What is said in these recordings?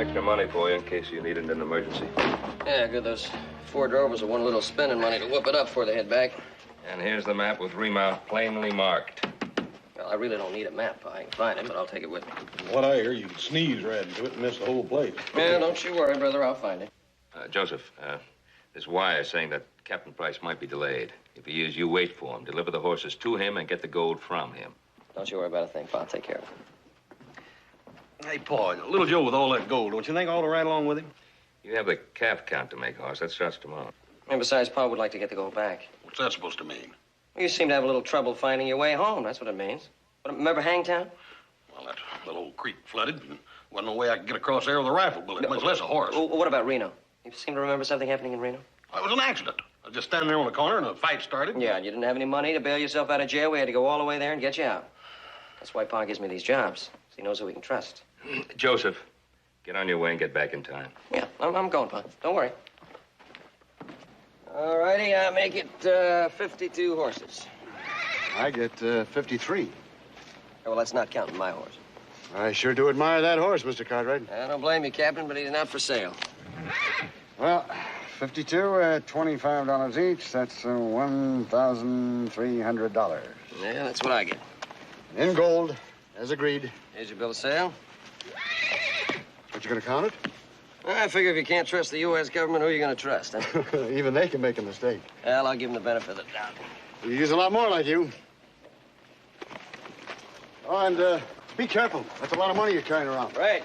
extra money for you in case you need it in an emergency. Yeah, good. Those 4 drovers are one little spending money to whoop it up before they head back. And here's the map with remount plainly marked. Well, I really don't need a map. I can find it, but I'll take it with me. What I hear, you can sneeze right into it and miss the whole place. Yeah, don't you worry, brother. I'll find it. Joseph, this wire is saying that Captain Price might be delayed. If he is, you wait for him. Deliver the horses to him and get the gold from him. Don't you worry about a thing, Pa. I'll take care of it. Hey, Paul, little Joe with all that gold, don't you think I ought to ride along with him? You have the calf count to make, Hoss. That starts tomorrow. And besides, Pa would like to get the gold back. What's that supposed to mean? Well, you seem to have a little trouble finding your way home. That's what it means. But remember Hangtown? Well, that little old creek flooded, and wasn't no way I could get across there with a rifle bullet, much less a horse. Well, what about Reno? You seem to remember something happening in Reno? It was an accident. I was just standing there on the corner, and a fight started. Yeah, and you didn't have any money to bail yourself out of jail. We had to go all the way there and get you out. That's why Pa gives me these jobs, so he knows who we can trust. Joseph, get on your way and get back in time. Yeah, I'm going, Pa. Don't worry. All righty, I make it 52 horses. I get 53. Well, that's not counting my horse. I sure do admire that horse, Mr. Cartwright. I don't blame you, Captain, but he's not for sale. Well, 52 at $25 each. That's $1,300. Yeah, that's what I get. In gold, as agreed. Here's your bill of sale. But you gonna count it? I figure if you can't trust the U.S. government, who are you going to trust, huh? Even they can make a mistake. Well, I'll give them the benefit of the doubt. You use a lot more like you. Oh, and be careful. That's a lot of money you're carrying around. Right.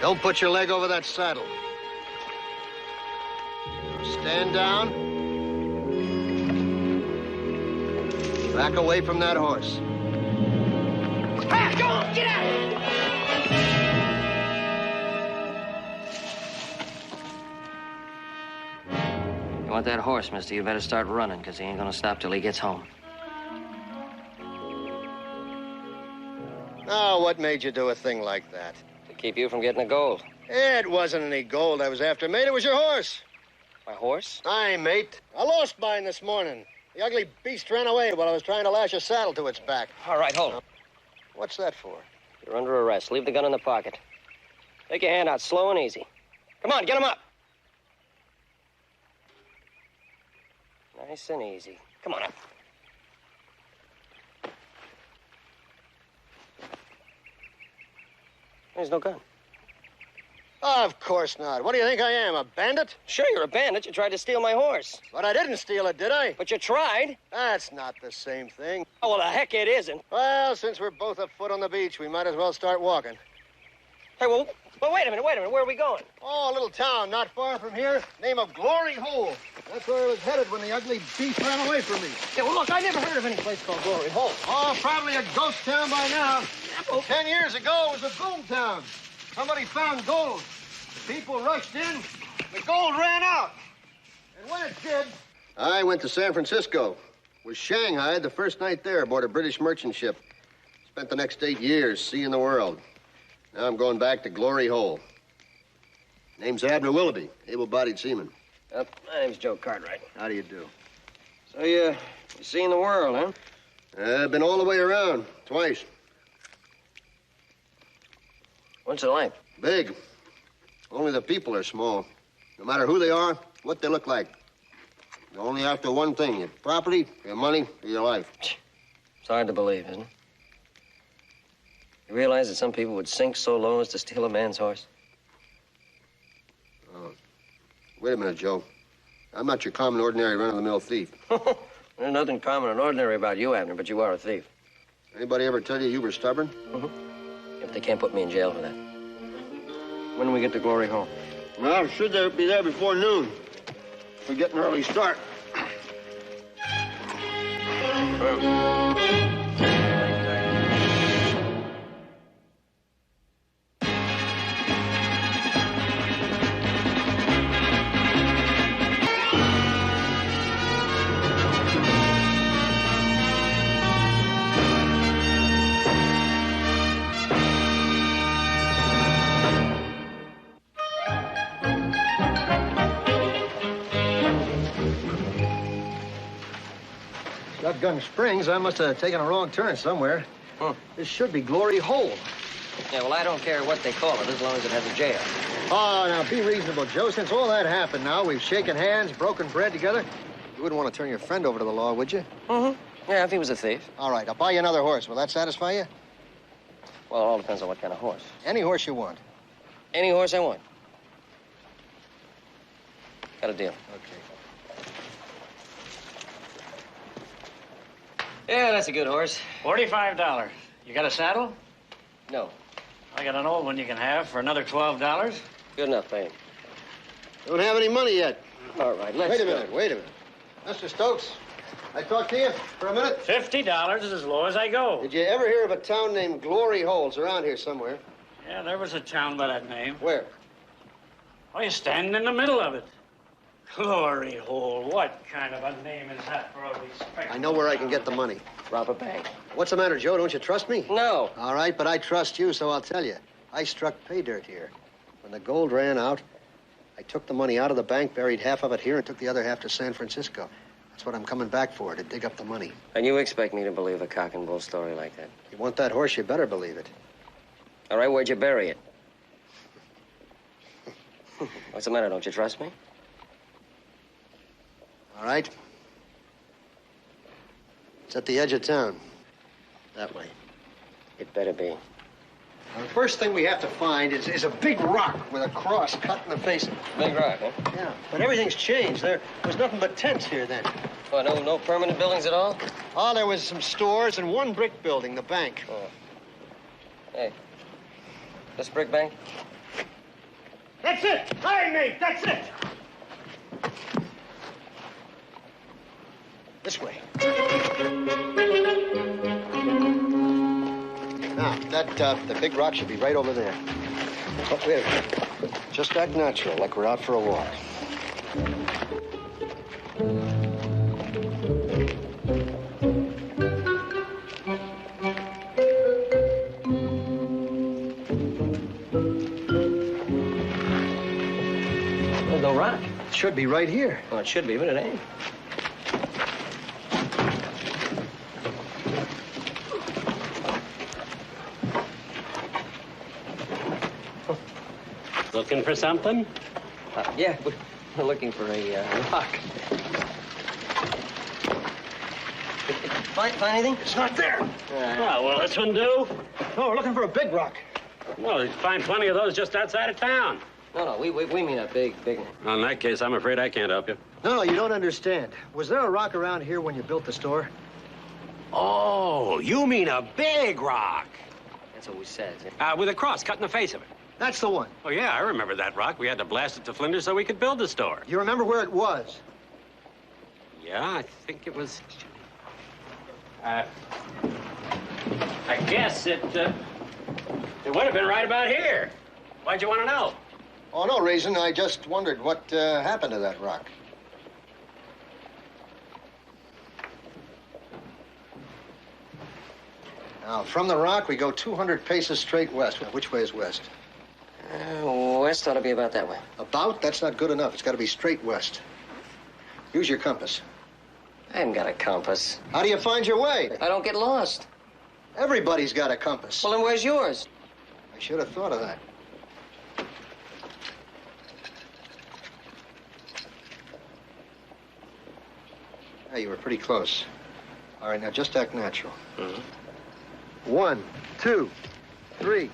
Don't put your leg over that saddle. Stand down. Back away from that horse. Ah, go on, get out! You want that horse, mister? You better start running, because he ain't gonna stop till he gets home. Oh, what made you do a thing like that? To keep you from getting the gold. It wasn't any gold I was after, mate. It was your horse. My horse? Aye, mate. I lost mine this morning. The ugly beast ran away while I was trying to lash a saddle to its back. All right, hold on. What's that for? You're under arrest. Leave the gun in the pocket. Take your hand out slow and easy. Come on, get him up. Nice and easy. Come on up. There's no gun. Of course not. What do you think I am, a bandit? Sure, you're a bandit. You tried to steal my horse. But I didn't steal it, did I? But you tried. That's not the same thing. Oh, well, the heck it isn't. Well, since we're both afoot on the beach, we might as well start walking. Hey, well, wait a minute. Where are we going? Oh, a little town not far from here, name of Glory Hole. That's where I was headed when the ugly beast ran away from me. Yeah, well, look, I never heard of any place called Glory Hole. Oh, probably a ghost town by now. 10 years ago, it was a boom town. Somebody found gold. The people rushed in. The gold ran out. And when it did... I went to San Francisco. Was shanghaied the first night there aboard a British merchant ship. Spent the next 8 years seeing the world. Now I'm going back to Glory Hole. Name's Abner Willoughby, able-bodied seaman. My name's Joe Cartwright. How do you do? So you seen the world, huh? I've been all the way around, twice. What's it like? Big. Only the people are small. No matter who they are, what they look like. They're only after one thing, your property, your money, or your life. It's hard to believe, isn't it? You realize that some people would sink so low as to steal a man's horse? Wait a minute, Joe. I'm not your common, ordinary, run-of-the-mill thief. There's nothing common and ordinary about you, Abner, but you are a thief. Anybody ever tell you were stubborn? If they can't put me in jail for that. When do we get to Glory Hall? Well, should there be there before noon. We get an early start. Shotgun Springs, I must have taken a wrong turn somewhere. This should be Glory Hole. Yeah, well, I don't care what they call it as long as it has a jail. Oh, now, be reasonable, Joe. Since all that happened now, we've shaken hands, broken bread together. You wouldn't want to turn your friend over to the law, would you? Yeah, if he was a thief. All right, I'll buy you another horse. Will that satisfy you? Well, it all depends on what kind of horse. Any horse you want. Any horse I want. Got a deal. Okay. Yeah, that's a good horse. $45. You got a saddle? No. I got an old one you can have for another $12. Good enough, pay him. Don't have any money yet. All right, let's Wait a go. minute, wait a minute. Mr. Stokes, I talk to you for a minute? $50 is as low as I go. Did you ever hear of a town named Glory Holes around here somewhere? Yeah, there was a town by that name. Where? Oh, you're standing in the middle of it. Glory Hole. What kind of a name is that for a respectable I know where I can get the money. Rob a bank. What's the matter, Joe? Don't you trust me? No. All right, but I trust you, so I'll tell you. I struck pay dirt here. When the gold ran out, I took the money out of the bank, buried half of it here, and took the other half to San Francisco. That's what I'm coming back for, to dig up the money. And you expect me to believe a cock and bull story like that? You want that horse, you better believe it. All right, where'd you bury it? What's the matter? Don't you trust me? All right? It's at the edge of town. That way. It better be. Now, the first thing we have to find is a big rock with a cross cut in the face of it. Big rock, huh? Yeah, but everything's changed. There was nothing but tents here then. Oh, no permanent buildings at all? Oh, there was some stores and one brick building, the bank. Oh. Hey, this brick bank? That's it! Hi, mate, that's it! This way. Now, the big rock should be right over there. Oh, wait a minute. Just act natural, like we're out for a walk. There's no rock. It should be right here. Well, it should be, but it ain't. Looking for something? Yeah, we're looking for a rock. Find anything? It's not there. Oh, well, this one do? No, we're looking for a big rock. Well, you find plenty of those just outside of town. No, we mean a big one. Well, in that case, I'm afraid I can't help you. No, you don't understand. Was there a rock around here when you built the store? Oh, you mean a big rock. That's what we said. With a cross cut in the face of it. That's the one. Oh, yeah, I remember that rock. We had to blast it to flinders so we could build the store. You remember where it was? Yeah, I think it was... I guess it would have been right about here. Why'd you want to know? Oh, no reason. I just wondered what happened to that rock. Now, from the rock, we go 200 paces straight west. Which way is west? West ought to be about that way. About? That's not good enough. It's got to be straight west. Use your compass. I haven't got a compass. How do you find your way? I don't get lost. Everybody's got a compass. Well, then where's yours? I should have thought of that. Yeah, you were pretty close. All right, now just act natural. 1, 2, 3,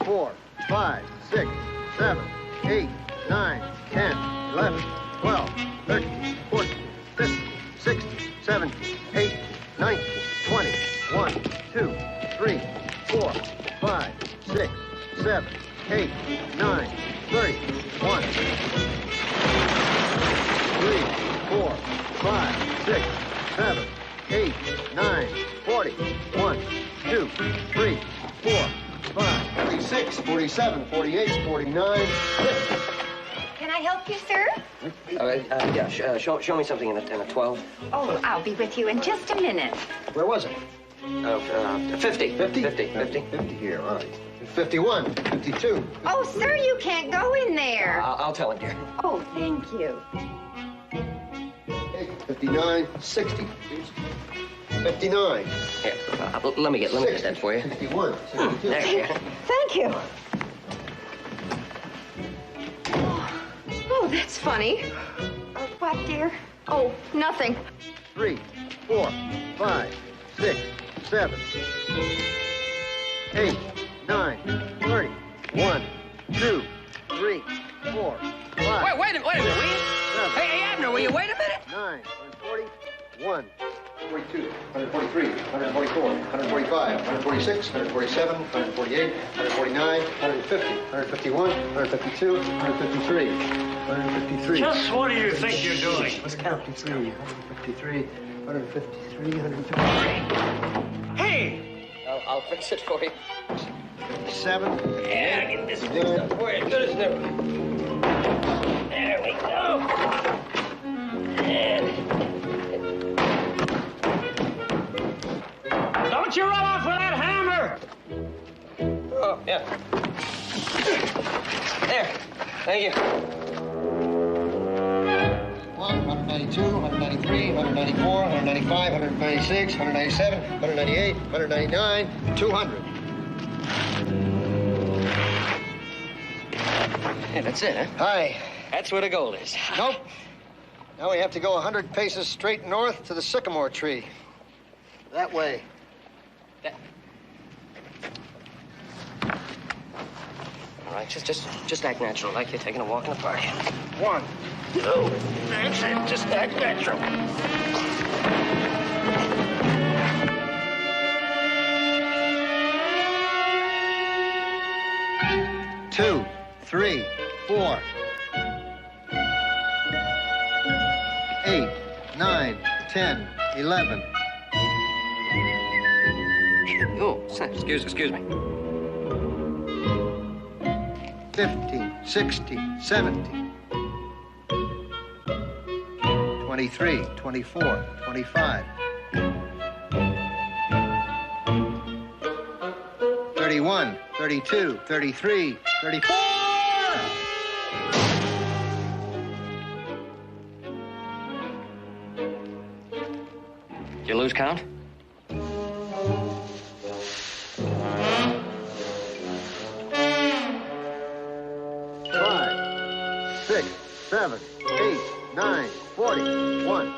4, 5, 6, 7, 8, 9, 10, 11, 12, 13, 14, 15, 16, 17, 18, 19, 20, 1, 2, 3, 4, 5, 6, 7, 8, 9, 30, 1, 3, 4, 5, 6, 7, 8, 9, 40, 1, 2, 3, 4, 5, 46, 47, 48, 49, 50. Can I help you, sir? Yeah, show me something in a 12. Oh, I'll be with you in just a minute. Where was it? 50. 50? 50. 50 here, all right. 51, 52. Oh, sir, you can't go in there. I'll tell him, dear. Oh, thank you. 59, 60. 59. Here, let me get that for you. 61, 62. There you go. Thank you. Oh, that's funny. What, dear? Oh, nothing. 3, 4, 5, 6, 7, 8, 9, 30. 1, 2, 3, 4, 5. Wait a minute, will you? Hey, Abner, will you wait a minute? 9, 140, 1, 142, 143, 144, 145, 146, 147, 148, 149, 150, 151, 152, 153, 153. Just what do you think you're doing? Let's count. 153, 153, 153. Hey! I'll fix it for you. 57. Yeah, get this fixed up for you. Good as never. There we go. And... Don't you run off with that hammer! Oh, yeah. There. Thank you. 192, 193, 194, 195, 196, 197, 198, 199, 200. Yeah, that's it, huh? Hi. That's where the gold is. Nope. Now we have to go 100 paces straight north to the sycamore tree. That way. All right, just act natural, like you're taking a walk in the park. 1. Oh, that's it. Just act natural. 2, 3, 4, 8, 9, 10, 11. Oh, excuse me. 15, 16, 17. 23, 24, 25. 31, 32, 33, 34! Did you lose count? 5, 6, 7, 8, 9, 40, 1.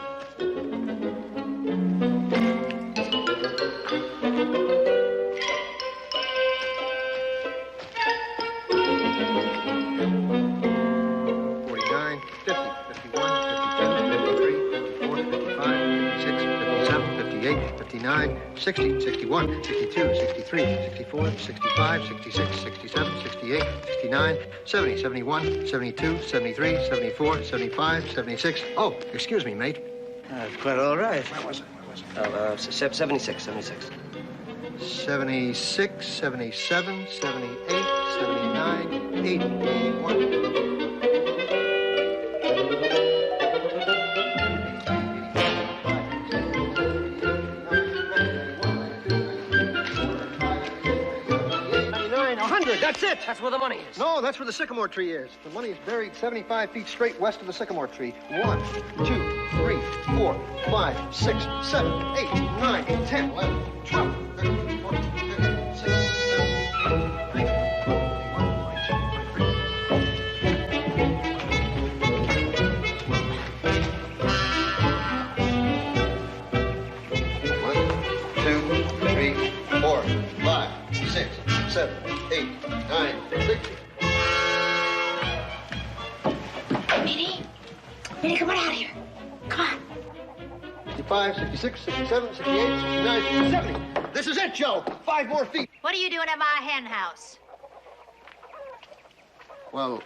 Nine, 60, 61, 62, 63, 64, 65, 66, 67, 68, 69, 70, 71, 72, 73, 74, 75, 76. Oh, excuse me, mate. That's quite all right. Where was it? 76. 76, 77, 78, 79, 80, 81. That's it. That's where the money is. No, that's where the sycamore tree is. The money is buried 75 feet straight west of the sycamore tree. 1, 2, 3, 4, 5, 6, 7, 8, 9, 10, 11, 12, 13, 14, 15, 16, 17, 18, 19, 20, 21, 22, 23, 4, 5, 6, 7. 60. Minnie, come on out here. Come on. 65, 66, 67, 68, 69, 70. This is it, Joe. 5 more feet. What are you doing at my hen house? Well,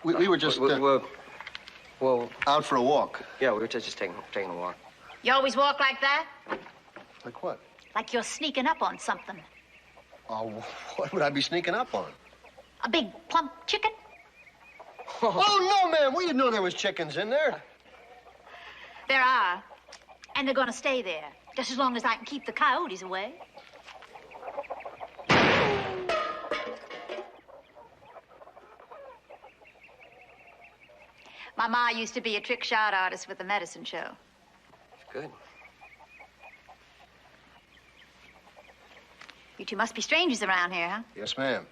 we were just Well, out for a walk. yeah, we were just taking a walk. You always walk like that? Like what? Like you're sneaking up on something. Oh, what would I be sneaking up on? A big plump chicken? Oh, no, ma'am. We didn't know there was chickens in there. There are. And they're gonna stay there. Just as long as I can keep the coyotes away. My ma used to be a trick shot artist with the medicine show. Good. You two must be strangers around here, huh? Yes, ma'am.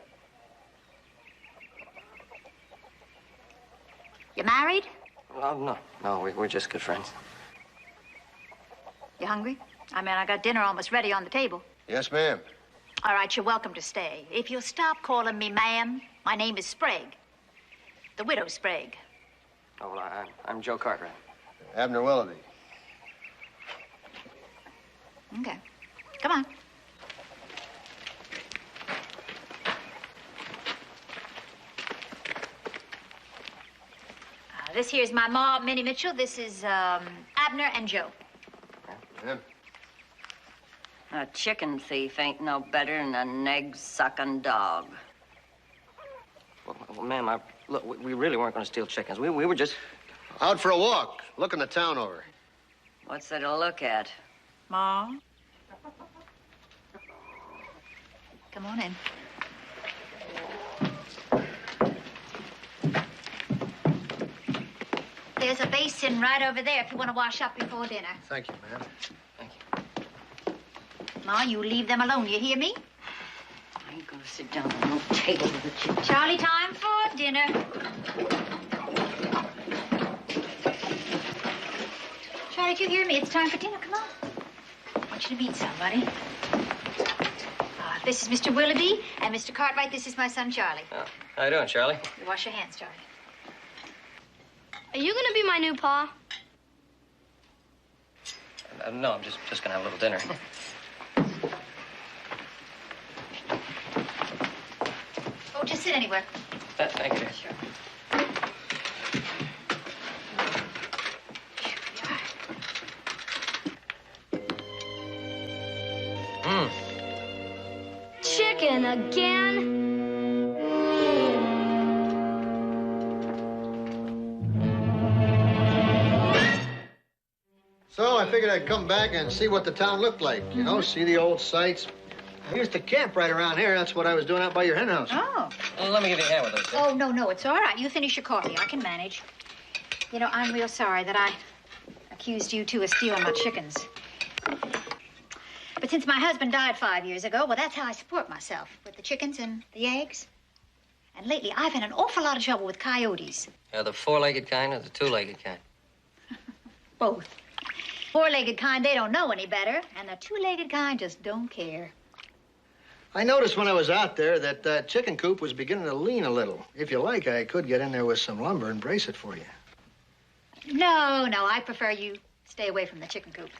You married? No, we're just good friends. You hungry? I mean, I got dinner almost ready on the table. Yes, ma'am. All right, you're welcome to stay. If you'll stop calling me ma'am, my name is Sprague. The widow Sprague. Oh, well, I'm Joe Cartwright. Abner Willoughby. Okay. Come on. This here's my ma, Minnie Mitchell. This is Abner and Joe. Ma'am. A chicken thief ain't no better than an egg-sucking dog. Well, ma'am, look, we really weren't going to steal chickens. We were just... Out for a walk, looking the town over. What's there to look at? Ma? Come on in. There's a basin right over there if you want to wash up before dinner. Thank you, ma'am. Thank you. Ma, you leave them alone, you hear me? I ain't gonna sit down at no table with a chicken. Charlie, time for dinner. Charlie, do you hear me? It's time for dinner. Come on. I want you to meet somebody. This is Mr. Willoughby, and Mr. Cartwright, this is my son, Charlie. Oh, how you doing, Charlie? You wash your hands, Charlie. Are you gonna be my new pa? No, I'm just gonna have a little dinner. Oh, just sit anywhere. Thank you. Sure. Chicken again? So I figured I'd come back and see what the town looked like. You know, see the old sights. I used to camp right around here. That's what I was doing out by your hen house. Oh. Well, let me give you a hand with those. Oh, no, it's all right. You finish your coffee. I can manage. You know, I'm real sorry that I accused you two of stealing my chickens. But since my husband died 5 years ago, well, that's how I support myself, with the chickens and the eggs. And lately, I've had an awful lot of trouble with coyotes. The four-legged kind or the two-legged kind? Both. Four-legged kind, they don't know any better, and the two-legged kind just don't care. I noticed when I was out there that that chicken coop was beginning to lean a little. If you like, I could get in there with some lumber and brace it for you. No, I prefer you stay away from the chicken coop.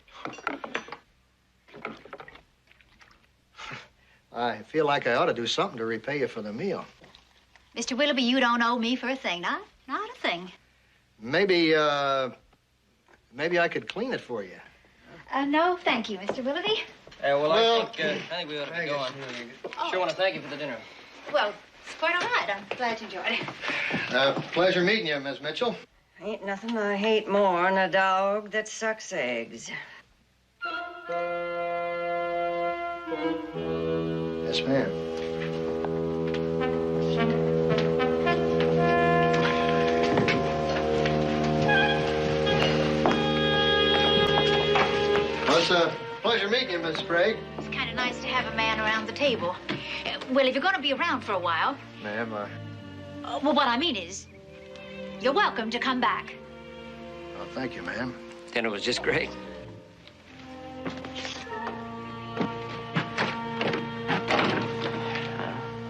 I feel like I ought to do something to repay you for the meal. Mr. Willoughby, you don't owe me for a thing, not a thing. Maybe I could clean it for you. No, thank you, Mr. Willoughby. Well, Well, I think we ought to be going. Sure want to thank you for the dinner. Well, it's quite all right. I'm glad you enjoyed it. Pleasure meeting you, Miss Mitchell. Ain't nothing I hate more than a dog that sucks eggs. Yes, ma'am. Well, it's a pleasure meeting you, Miss Sprague. It's kind of nice to have a man around the table. Well, if you're going to be around for a while... Ma'am, well, what I mean is, you're welcome to come back. oh, thank you, ma'am. Dinner was just great.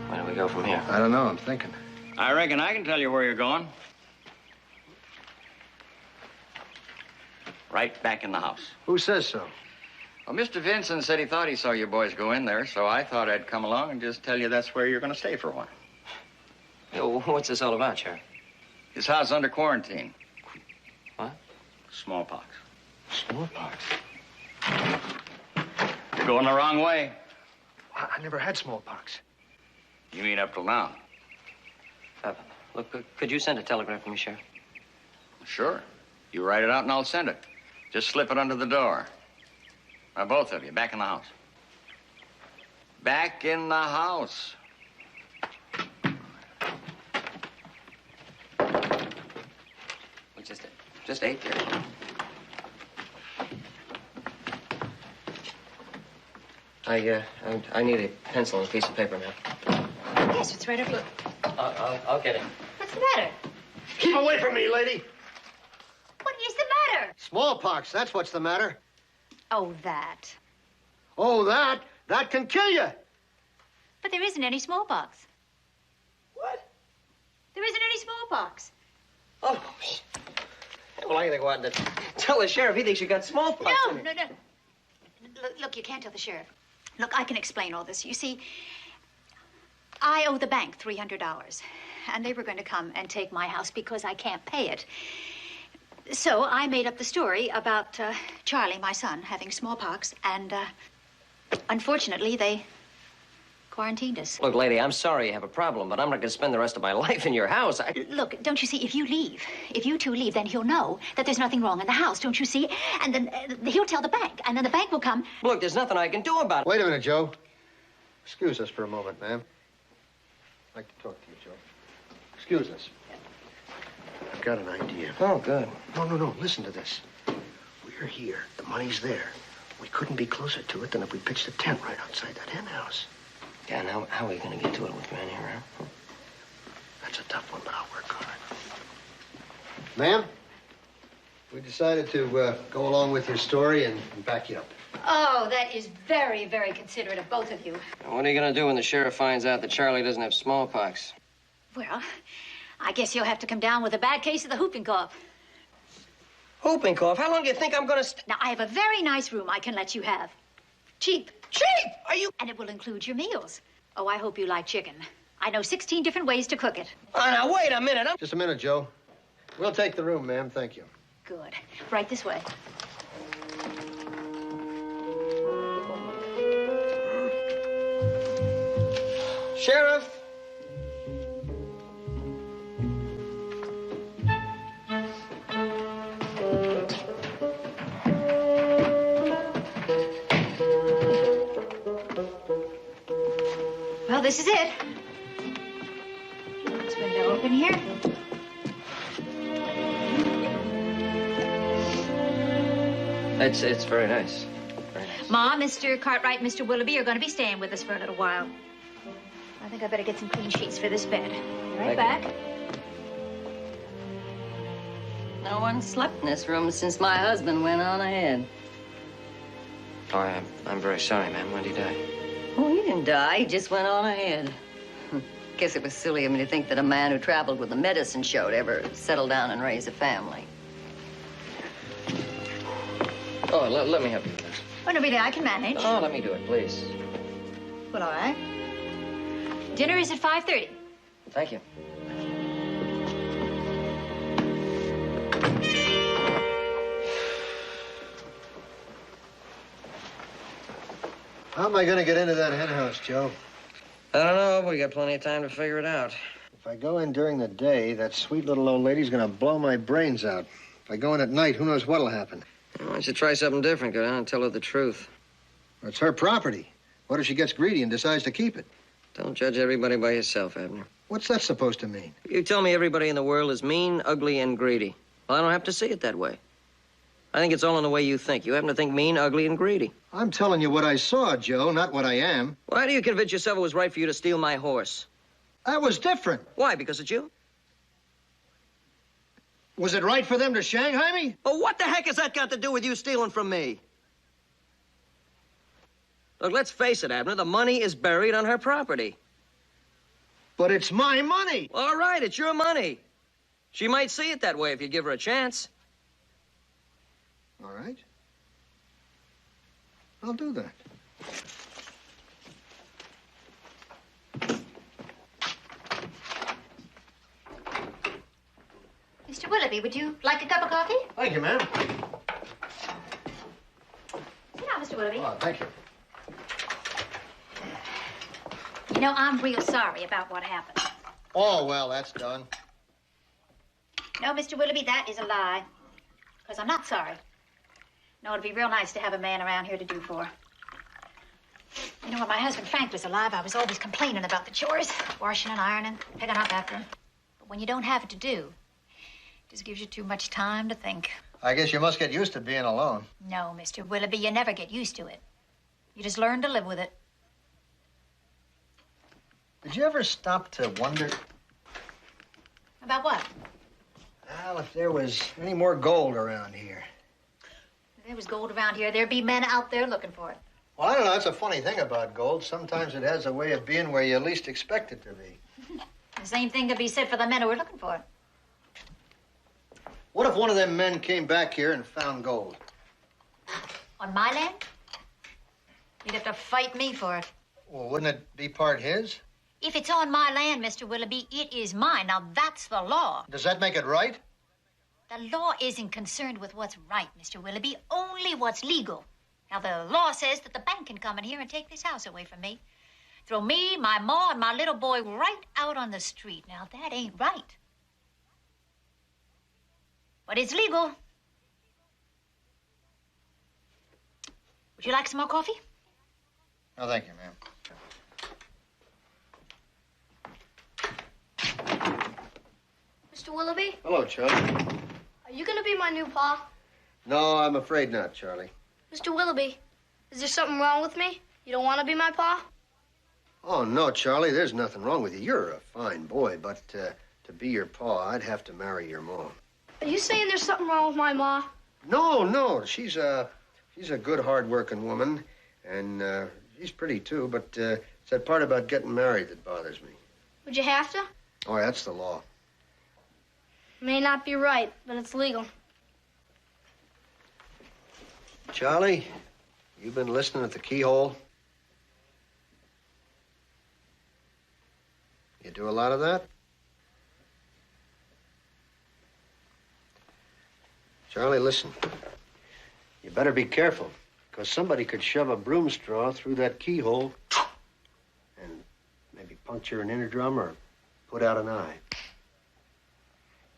When do we go? go from here? I don't know. I'm thinking. I reckon I can tell you where you're going. Right back in the house. Who says so? Well, Mr. Vincent said he thought he saw you boys go in there, so I thought I'd come along and just tell you that's where you're going to stay for a while. Yo, what's this all about, Sheriff? His house is under quarantine. What? Smallpox. Smallpox? You're going the wrong way. I never had smallpox. You mean up till now? Look, could you send a telegram for me, Sheriff? Sure. You write it out and I'll send it. Just slip it under the door. Now, both of you, back in the house. Back in the house. We just ate there. I need a pencil and a piece of paper, ma'am. Yes, it's right over here. I'll get it. What's the matter? Keep away from me, lady. What is the matter? Smallpox, that's what's the matter. Oh, that. Oh, that can kill you. But there isn't any smallpox. What? There isn't any smallpox. Oh, well, I gotta go out and tell the sheriff he thinks you got smallpox. No. Look, you can't tell the sheriff. Look, I can explain all this. You see, I owe the bank $300, and they were going to come and take my house because I can't pay it. So I made up the story about Charlie, my son, having smallpox, and unfortunately, they quarantined us. Look, lady, I'm sorry you have a problem, but I'm not going to spend the rest of my life in your house. Look, don't you see, if you two leave, then he'll know that there's nothing wrong in the house, don't you see? And then he'll tell the bank, and then the bank will come. Look, there's nothing I can do about it. Wait a minute, Joe. Excuse us for a moment, ma'am. I'd like to talk to you, Joe. Excuse us. I've got an idea. Oh, good. No. Listen to this. We're here. The money's there. We couldn't be closer to it than if we pitched a tent right outside that hen house. Yeah, and how are we going to get to it with Granny around? That's a tough one, but I'll work on it. Ma'am, we decided to go along with your story and back you up. Oh, that is very, very considerate of both of you. What are you going to do when the sheriff finds out that Charlie doesn't have smallpox? Well, I guess you'll have to come down with a bad case of the whooping cough. Whooping cough? How long do you think I'm going to Now, I have a very nice room I can let you have. Cheap. Cheap? Are you... And it will include your meals. Oh, I hope you like chicken. I know 16 different ways to cook it. Oh, now, wait a minute. Just a minute, Joe. We'll take the room, ma'am. Thank you. Good. Right this way. Sheriff! Well, this is it. This window open here. It's very nice. Very nice. Ma, Mr. Cartwright, and Mr. Willoughby are going to be staying with us for a little while. I think I better get some clean sheets for this bed. Be right back. No one slept in this room since my husband went on ahead. Oh, I'm very sorry, ma'am. When did he die? Oh, he didn't die. He just went on ahead. Guess it was silly of me to think that a man who traveled with the medicine show would ever settle down and raise a family. Oh, let me help you with this. Oh, no, really, I can manage. Oh, let me do it, please. Well, all right. Dinner is at 5:30. Thank you. How am I going to get into that hen house, Joe? I don't know, but we got plenty of time to figure it out. If I go in during the day, that sweet little old lady's going to blow my brains out. If I go in at night, who knows what'll happen? Why don't you try something different? Go down and tell her the truth. It's her property. What if she gets greedy and decides to keep it? Don't judge everybody by yourself, Abner. What's that supposed to mean? You tell me everybody in the world is mean, ugly, and greedy. Well, I don't have to see it that way. I think it's all in the way you think. You happen to think mean, ugly, and greedy. I'm telling you what I saw, Joe, not what I am. Why do you convince yourself it was right for you to steal my horse? That was different. Why? Because it's you? Was it right for them to Shanghai me? Well, what the heck has that got to do with you stealing from me? Look, let's face it, Abner. The money is buried on her property. But it's my money. Well, all right, it's your money. She might see it that way if you give her a chance. All right. I'll do that. Mr. Willoughby, would you like a cup of coffee? Thank you, ma'am. Sit down, Mr. Willoughby. Oh, thank you. You know, I'm real sorry about what happened. Oh, well, that's done. No, Mr. Willoughby, that is a lie. Because I'm not sorry. No, it'd be real nice to have a man around here to do for. You know, when my husband Frank was alive, I was always complaining about the chores. Washing and ironing, picking up after him. But when you don't have it to do, it just gives you too much time to think. I guess you must get used to being alone. No, Mr. Willoughby, you never get used to it. You just learn to live with it. Did you ever stop to wonder, About what? well, if there was any more gold around here? If there was gold around here, there'd be men out there looking for it. Well, I don't know. That's a funny thing about gold. Sometimes it has a way of being where you least expect it to be. The same thing could be said for the men who were looking for it. What if one of them men came back here and found gold? On my land? You'd have to fight me for it. Well, wouldn't it be part his? If it's on my land, Mr. Willoughby, it is mine. Now, that's the law. Does that make it right? The law isn't concerned with what's right, Mr. Willoughby, only what's legal. Now, the law says that the bank can come in here and take this house away from me. Throw me, my ma, and my little boy right out on the street. Now, that ain't right. But it's legal. Would you like some more coffee? No, thank you, ma'am. Mr. Willoughby, Hello, Charlie. are you gonna be my new pa? No, I'm afraid not, Charlie. Mr. Willoughby, is there something wrong with me? You don't want to be my pa? Oh, no, Charlie, there's nothing wrong with you. You're a fine boy, but to be your pa, I'd have to marry your mom. Are you saying there's something wrong with my ma? No, she's a good, hard-working woman, and she's pretty, too, but it's that part about getting married that bothers me. Would you have to? Oh, that's the law. May not be right, but it's legal. Charlie, you been listening at the keyhole? You do a lot of that? Charlie, listen. You better be careful, because somebody could shove a broom straw through that keyhole and maybe puncture an inner drum or put out an eye.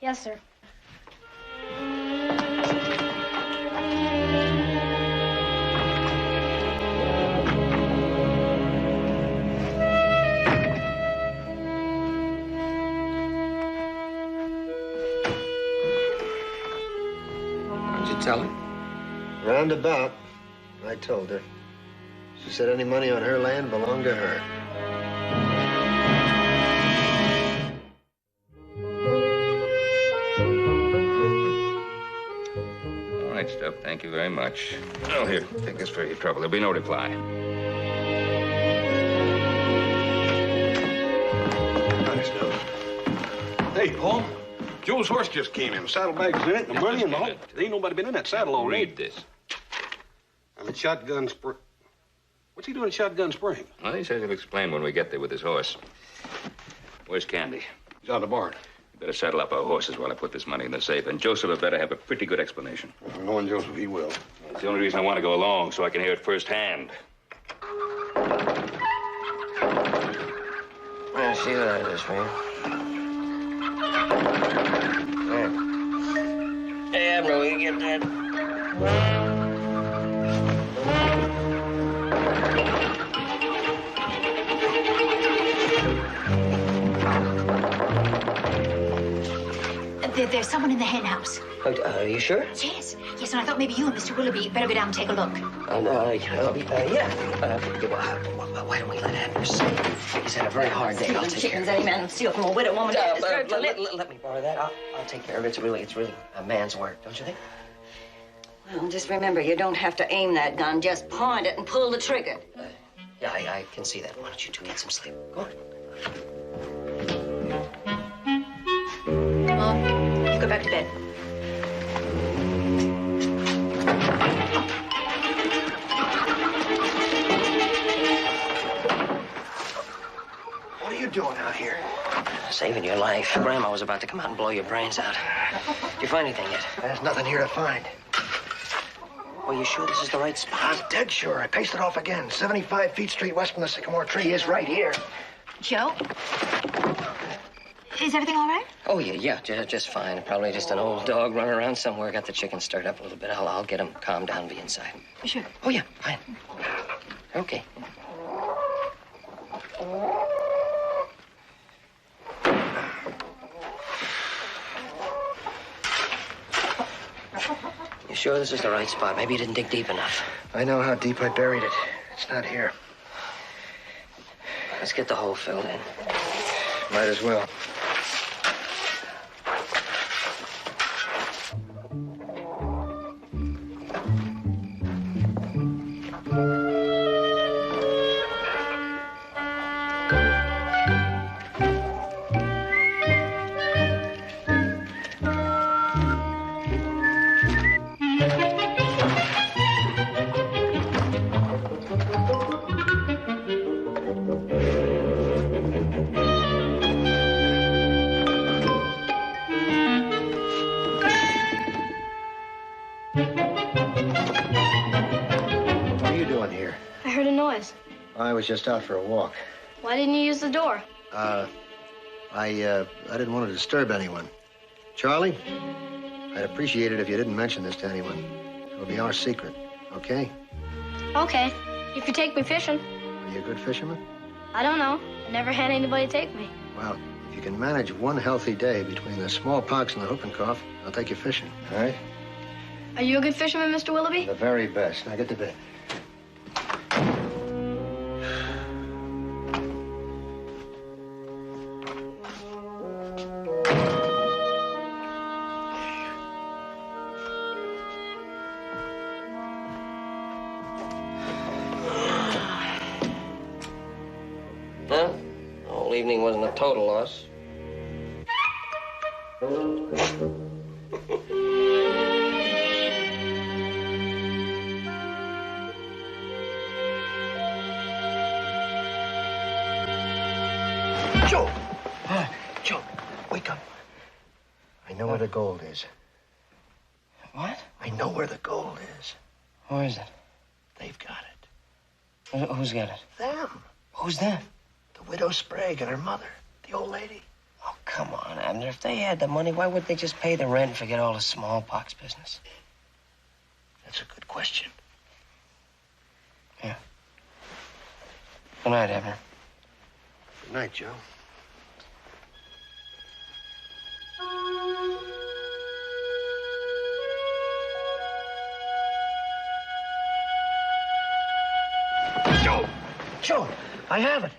Yes, sir. Did you tell her? Roundabout. I told her. She said any money on her land belonged to her. All right, Stubb. Thank you very much. Oh, here. Take this for your trouble. There'll be no reply. Thanks, Stubb. Hey, Paul. Joe's horse just came in. Saddlebags in it, and the money and the whole. There ain't nobody been in that saddle already. Read this. I'm at Shotgun Spring. What's he doing at Shotgun Spring? Well, he says he'll explain when we get there with his horse. Where's Candy? He's out of the barn. You better saddle up our horses while I put this money in the safe. And Joseph had better have a pretty good explanation. Knowing Joseph, he will. It's the only reason I want to go along, so I can hear it firsthand. Yeah, see what it is for you. There. Hey, Abner, will you get that? There's someone in the hen house. Are you sure? Yes, and I thought maybe you and Mr. Willoughby better go down and take a look. Yeah. Why don't we let Abner see? He's had a very hard day. I'll take care Chickens of it. any man steal from a widow woman. Let me borrow that. I'll take care of it. It's really a man's work, don't you think? Well, just remember, you don't have to aim that gun. Just point it and pull the trigger. Yeah, I can see that. Why don't you two get some sleep? Go on. to bed. What are you doing out here? Saving your life. Grandma was about to come out and blow your brains out. Did you find anything yet? There's nothing here to find. Are you sure this is the right spot? I'm dead sure. I paced it off again. 75 Feet Street west from the sycamore tree is right here. Joe? Is everything all right? Oh, yeah, just fine. Probably just an old dog running around somewhere. Got the chicken stirred up a little bit. I'll get him calmed down and be inside. Sure. Oh, yeah, fine. Okay. You sure this is the right spot? Maybe you didn't dig deep enough. I know how deep I buried it. It's not here. Let's get the hole filled in. Might as well. I was just out for a walk. Why didn't you use the door? I didn't want to disturb anyone. Charlie, I'd appreciate it if you didn't mention this to anyone. It'll be our secret, okay? Okay, if you take me fishing. Are you a good fisherman? I don't know. I never had anybody take me. Well, if you can manage one healthy day between the smallpox and the whooping cough, I'll take you fishing, all right? Are you a good fisherman, Mr. Willoughby? The very best. Now get to bed. Well, the whole evening wasn't a total loss. Joe! Joe, wake up. I know where the gold is. What? I know where the gold is. Where is it? They've got it. Who's got it? Them. Who's them? The widow Sprague and her mother, the old lady. Oh, come on, Abner. If they had the money, why would they just pay the rent and forget all the smallpox business? That's a good question. Yeah. Good night, Abner. Good night, Joe. Joe, I have it.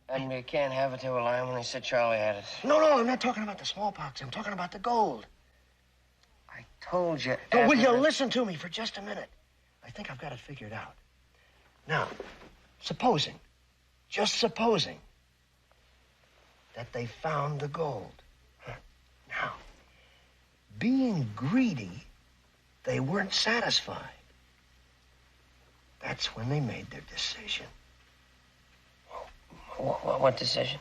And you can't have it, they were lying when they said Charlie had it. No, I'm not talking about the smallpox. I'm talking about the gold. I told you. No, will you Abner. listen to me for just a minute? I think I've got it figured out. Now, supposing, just supposing, that they found the gold. Now, being greedy, they weren't satisfied. That's when they made their decision. What decision?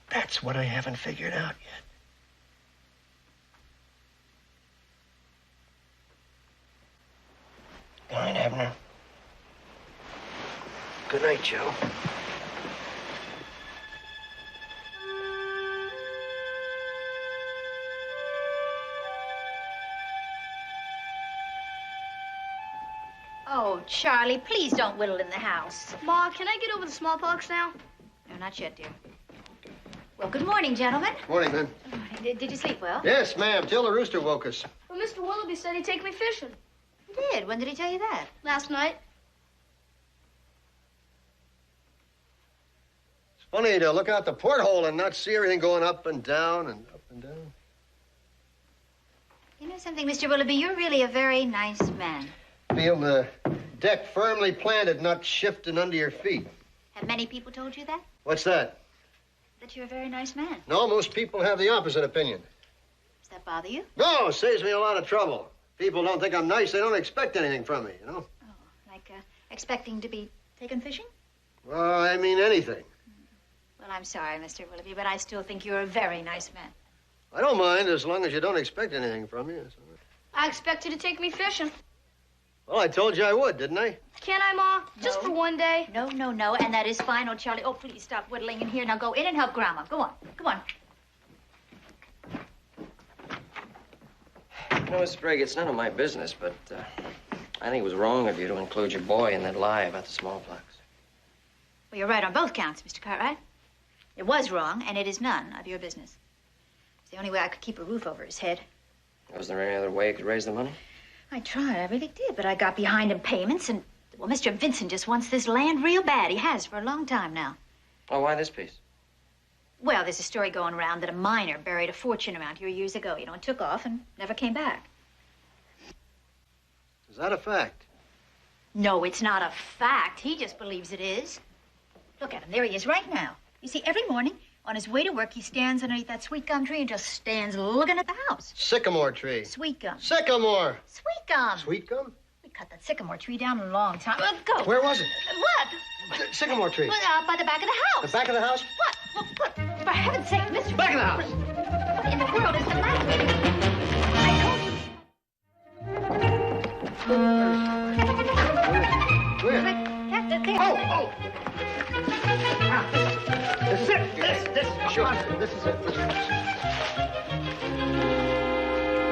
That's what I haven't figured out yet. Good night, Abner. Good night, Joe. Oh, Charlie, please don't whittle in the house. Ma, can I get over the smallpox now? No, not yet, dear. Well, good morning, gentlemen. Morning, man. Did you sleep well? Yes, ma'am. Till the rooster woke us. Well, Mr. Willoughby said he'd take me fishing. He did. When did he tell you that? Last night. It's funny to look out the porthole and not see everything going up and down and up and down. You know something, Mr. Willoughby? You're really a very nice man. Feel the deck firmly planted, not shifting under your feet. Have many people told you that? What's that? that you're a very nice man. No, most people have the opposite opinion. Does that bother you? No, it saves me a lot of trouble. People don't think I'm nice. They don't expect anything from me, you know? Oh, like expecting to be taken fishing? Well, I mean anything. Well, I'm sorry, Mr. Willoughby, but I still think you're a very nice man. I don't mind as long as you don't expect anything from me. That's all right. I expect you to take me fishing. Well, I told you I would, didn't I? Can't I, Ma? Just No. for one day. No, no, no, and that is fine. Oh, Charlie, oh, please stop whittling in here. Now go in and help Grandma. Go on, come on. You know, Mrs. Sprague, it's none of my business, but I think it was wrong of you to include your boy in that lie about the smallpox. Well, you're right on both counts, Mr. Cartwright. It was wrong, and it is none of your business. It's the only way I could keep a roof over his head. Was there any other way you could raise the money? I tried, I really did, but I got behind in payments, and, well, Mr. Vincent just wants this land real bad. He has for a long time now. Oh, why this piece? Well, there's a story going around that a miner buried a fortune around here years ago. You know, and took off and never came back. Is that a fact? No, it's not a fact. He just believes it is. Look at him. There he is right now. You see, every morning, on his way to work, he stands underneath that sweet gum tree and just stands looking at the house. Sycamore tree. Sweet gum. Sycamore. Sweet gum. Sweet gum? We cut that sycamore tree down a long time. Go. Where was it? What? Sycamore tree. Well, by the back of the house. The back of the house? What? What? For heaven's sake, Mr. Back of the house. What in the world is the matter with you? I told you. Where? There. Oh! This is it. This. Sure. This is it.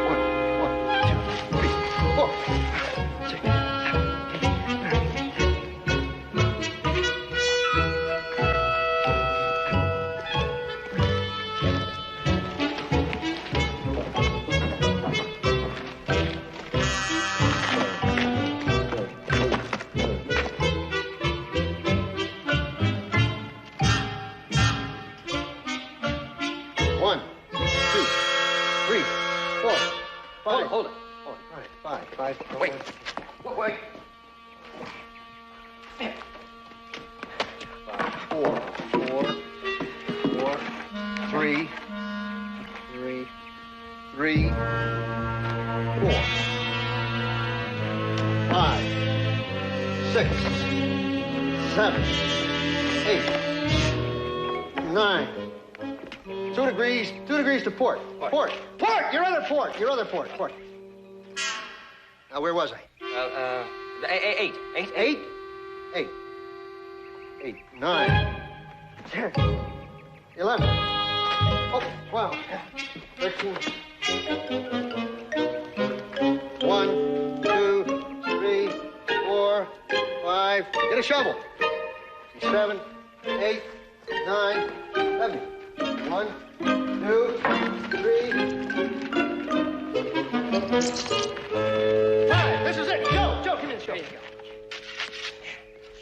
One, two, 3, 4. 6. Hold it. Five. Wait. Wait. 4, 3, 4, 5, 6, 7, 8, 9. 2 degrees to port. What? Port! Your other port. Now, where was I? 8. 8, 9, 10, 11. Oh, wow. 13. 1, 2, 3, 4, 5. Get a shovel. 7, 8, 9, 11. 1, 2, 3. 5. This is it. Joe, come in, Joe.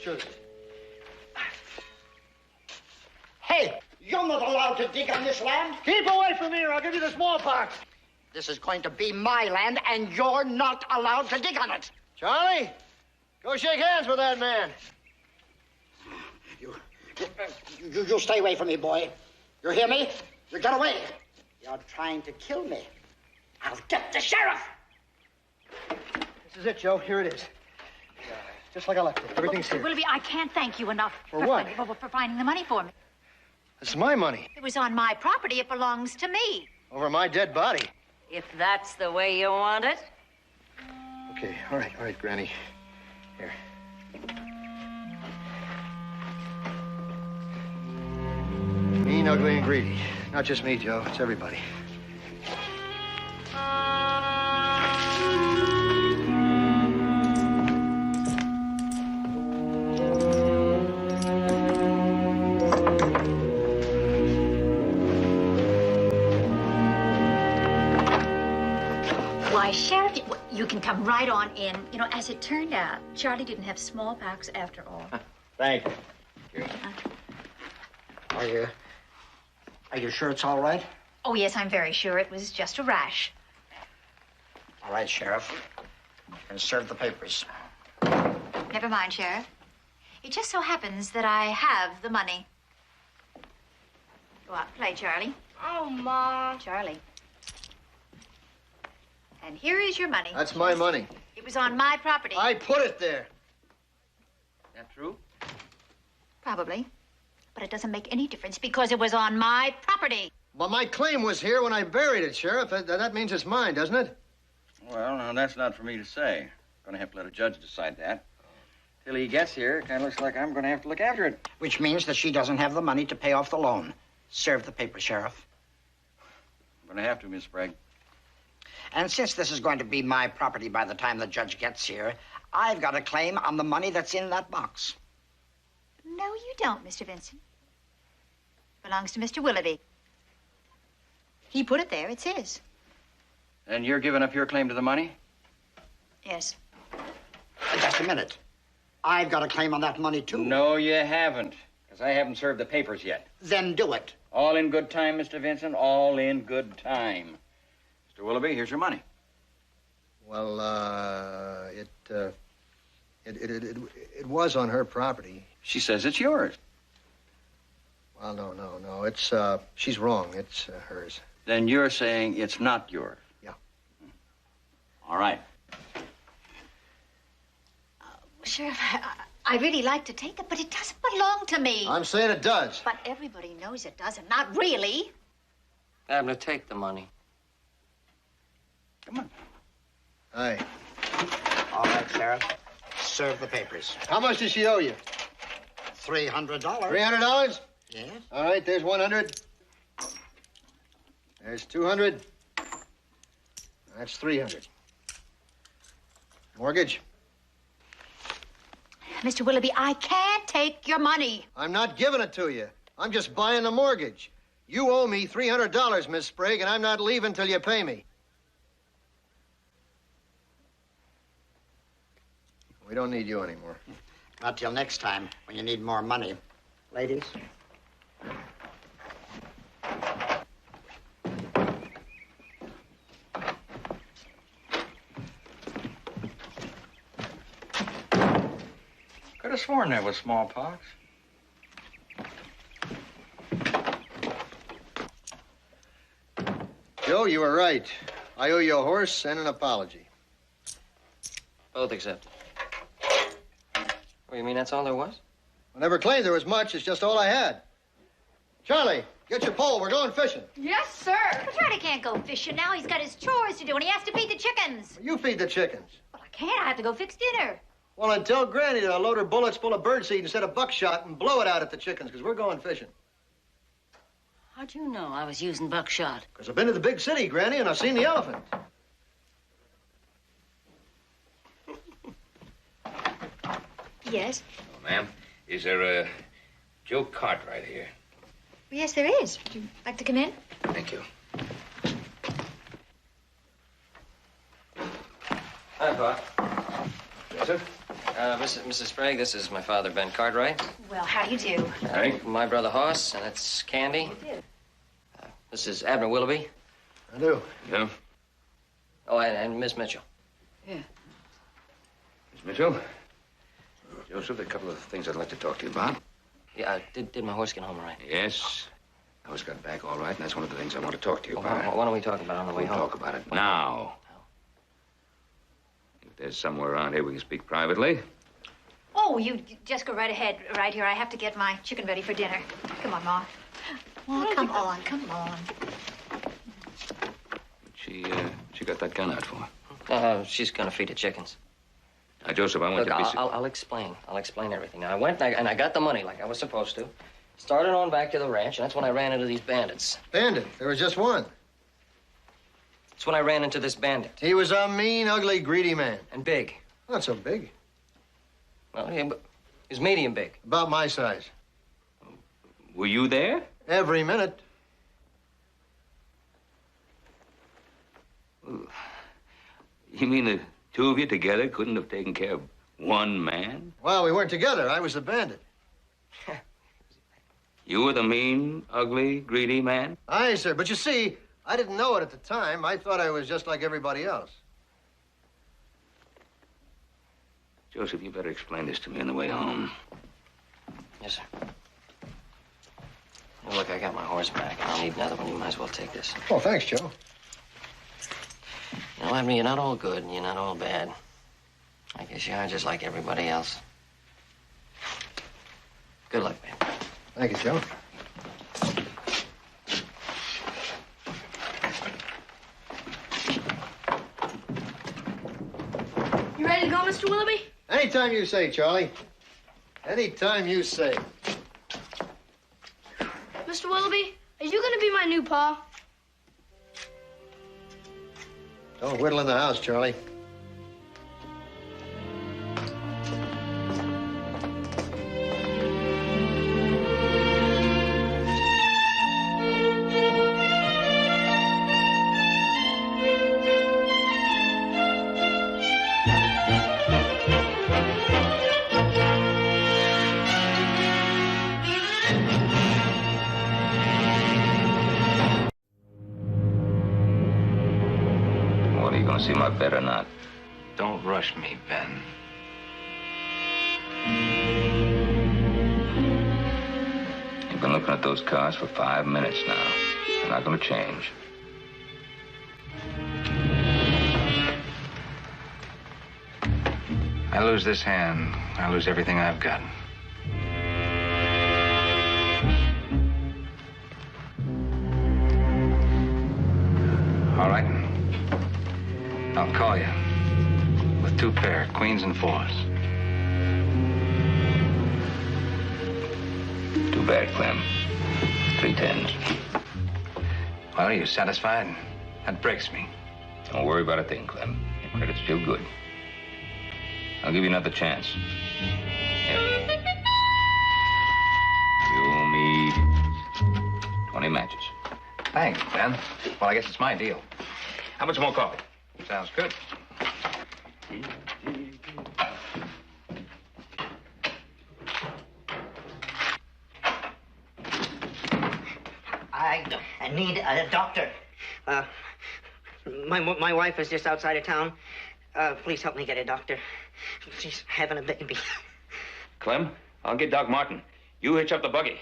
Sure. Hey, you're not allowed to dig on this land. Keep away from me or I'll give you the smallpox. This is going to be my land, and you're not allowed to dig on it. Charlie, go shake hands with that man. You stay away from me, boy. You hear me? You get away. You're trying to kill me. I'll get the sheriff. This is it, Joe. Here it is. Just like I left it. Everything's Mr. here. Willoughby, I can't thank you enough. For what? For finding the money for me. It's my money. It was on my property. It belongs to me. Over my dead body. If that's the way you want it. Okay, all right, Granny. Here. Mean, ugly, and greedy. Not just me, Joe. It's everybody. Why, Sheriff, you can come right on in. You know, as it turned out, Charlie didn't have smallpox after all. Thank you. Are you sure it's all right? Oh, yes, I'm very sure it was just a rash. All right, Sheriff. And serve the papers. Never mind, Sheriff. It just so happens that I have the money. Go out and play, Charlie. Oh, Ma. Charlie. And here is your money. That's my money. It was on my property. I put it there. That true? Probably. But it doesn't make any difference because it was on my property. Well, my claim was here when I buried it, Sheriff. That means it's mine, doesn't it? Well, now, that's not for me to say. Gonna have to let a judge decide that. Till he gets here, it kind of looks like I'm gonna have to look after it. Which means that she doesn't have the money to pay off the loan. Serve the paper, Sheriff. I'm gonna have to, Miss Sprague. And since this is going to be my property by the time the judge gets here, I've got a claim on the money that's in that box. No, you don't, Mr. Vincent. Belongs to Mr. Willoughby. He put it there. It's his. And you're giving up your claim to the money? Yes. Just a minute. I've got a claim on that money, too. No, you haven't. Because I haven't served the papers yet. Then do it. All in good time, Mr. Vincent. All in good time. Mr. Willoughby, here's your money. Well, it was on her property. She says it's yours. Well, no. It's, she's wrong. It's hers. Then you're saying it's not yours? Yeah. All right. Sheriff, I really like to take it, but it doesn't belong to me. I'm saying it does. But everybody knows it doesn't. Not really. Abner, take the money. Come on. Aye. All right, Sheriff. Serve the papers. How much does she owe you? $300. $300? Yes? All right, there's 100. There's 200. That's 300. Mortgage? Mr. Willoughby, I can't take your money. I'm not giving it to you. I'm just buying the mortgage. You owe me $300, Miss Sprague, and I'm not leaving till you pay me. We don't need you anymore. Not till next time, when you need more money. Ladies? Could have sworn there was smallpox. Joe, you were right. I owe you a horse and an apology. Both accepted. Oh, you mean that's all there was? I never claimed there was much. It's just all I had. Charlie, get your pole. We're going fishing. Yes, sir. But Charlie can't go fishing now. He's got his chores to do, and he has to feed the chickens. You feed the chickens. Well, I can't. I have to go fix dinner. Well, then tell Granny to load her bullets full of birdseed instead of buckshot and blow it out at the chickens, because we're going fishing. How'd you know I was using buckshot? Because I've been to the big city, Granny, and I've seen the elephant. Yes? Oh, ma'am, is there a Joe Cartwright here? Yes, there is. Would you like to come in? Thank you. Hi, Pop. Yes, sir? Mrs. Sprague, this is my father, Ben Cartwright. Well, how do you do? Harry? My brother, Hoss, and that's Candy. This is Abner Willoughby. I do. Yeah? Oh, and Miss Mitchell. Miss Mitchell? Joseph, there are a couple of things I'd like to talk to you about. Yeah, did my horse get home all right? Yes. I was got back all right, and that's one of the things I want to talk to you Well, about. why don't we talk about it on the way We'll home? talk about it now. If there's somewhere around here we can speak privately. Oh, you just go right ahead, right here. I have to get my chicken ready for dinner. Come on, Ma. Oh, come on, come on. She got that gun out for. She's gonna feed the chickens. Now, Joseph, I want Look, you to be... I'll explain. I'll explain everything. Now, I went and I got the money like I was supposed to. Started on back to the ranch, and that's when I ran into these bandits. Bandit. There was just one. That's when I ran into this bandit. He was a mean, ugly, greedy man. And big. Not so big. Well, he was medium big. About my size. Were you there? Every minute. You mean the two of you together couldn't have taken care of one man? Well, we weren't together. I was the bandit. You were the mean, ugly, greedy man? Aye, sir. But you see, I didn't know it at the time. I thought I was just like everybody else. Joseph, you better explain this to me on the way home. Yes, sir. Now, look, I got my horse back. I'll need another one. You might as well take this. Oh, thanks, Joe. You know, Abner, you're not all good and you're not all bad. I guess you are just like everybody else. Good luck, man. Thank you, Joe. You ready to go, Mr. Willoughby? Anytime you say, Charlie. Anytime you say. Mr. Willoughby, are you going to be my new pa? Don't whittle in the house, Charlie. What, are you gonna see my bed or not? Don't rush me, Ben. You've been looking at those cars for 5 minutes now. They're not gonna change. I lose this hand, I lose everything I've got. All right. I'll call you. With 2 pair, queens and 4s. Too bad, Clem. 3 10s. Well, are you satisfied? That breaks me. Don't worry about a thing, Clem. Your credit's still good. I'll give you another chance. Here. You, me, 20 matches. Thanks, Ben. Well, I guess it's my deal. How much more coffee? Sounds good. I need a doctor. My wife is just outside of town. Please help me get a doctor. She's having a baby. Clem, I'll get Doc Martin. You hitch up the buggy.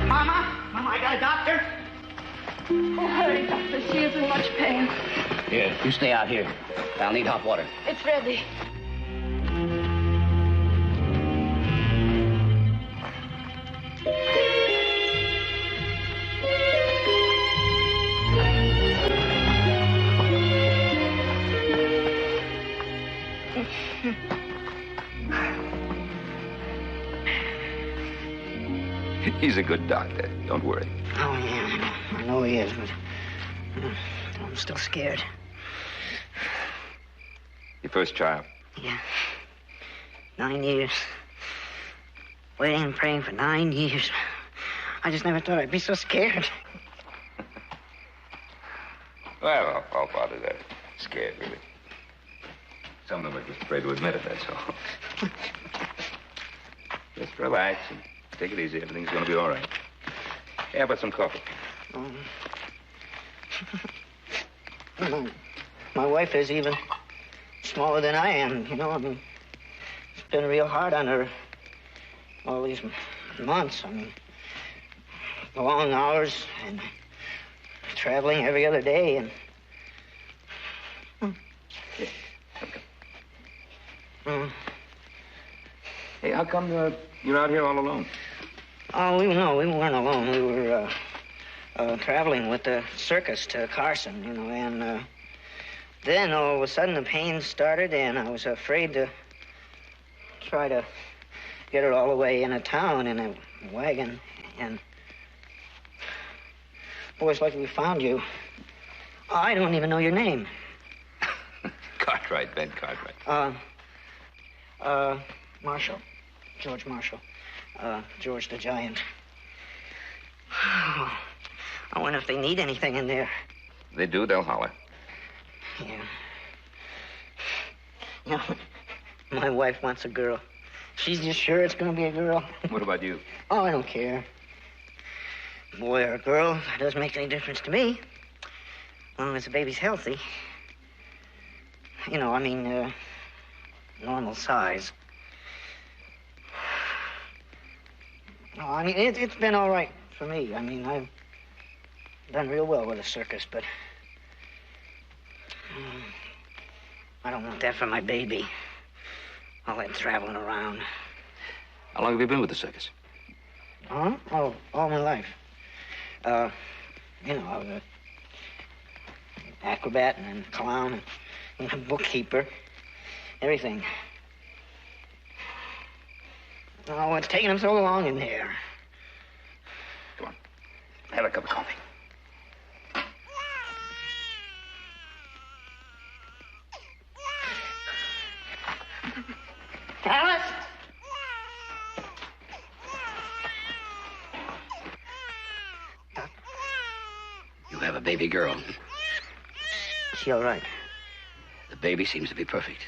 Mama, I got a doctor. Oh, hurry, doctor. She is in much pain. Here, you stay out here. I'll need hot water. It's ready. He's a good doctor. Don't worry. Oh, yeah, I know he is, but I'm still scared. Your first child. Yeah. 9 years. Waiting and praying for 9 years. I just never thought I'd be so scared. Well, all part of that. Scared, really. Some of them are just afraid to admit it, that's all. Just relax and take it easy. Everything's going to be all right. Hey, how about some coffee? My wife is even smaller than I am, you know. I mean, it's been real hard on her all these months. I mean, long hours and traveling every other day and... Hey, how come you're out here all alone? Oh, we weren't alone. We were traveling with the circus to Carson, you know, and then all of a sudden the pain started, and I was afraid to try to get her all the way into town in a wagon, and boys, like we found you. Oh, I don't even know your name. Cartwright, Ben Cartwright. Marshall. George Marshall. George the Giant. I wonder if they need anything in there. They do, they'll holler. Yeah. You know, my wife wants a girl. She's just sure it's going to be a girl. What about you? Oh, I don't care. boy or a girl, it doesn't make any difference to me. As long as the baby's healthy. You know, I mean, normal size. No, I mean, it's been all right for me. I mean, I've done real well with the circus, but I don't want that for my baby. All that traveling around. How long have you been with the circus? Huh? Oh, all my life. You know, I was an acrobat and a clown and a bookkeeper. Everything. Oh, it's taking them so long in there. Come on. Have a cup of coffee. Alice! You have a baby girl. Is she all right? The baby seems to be perfect.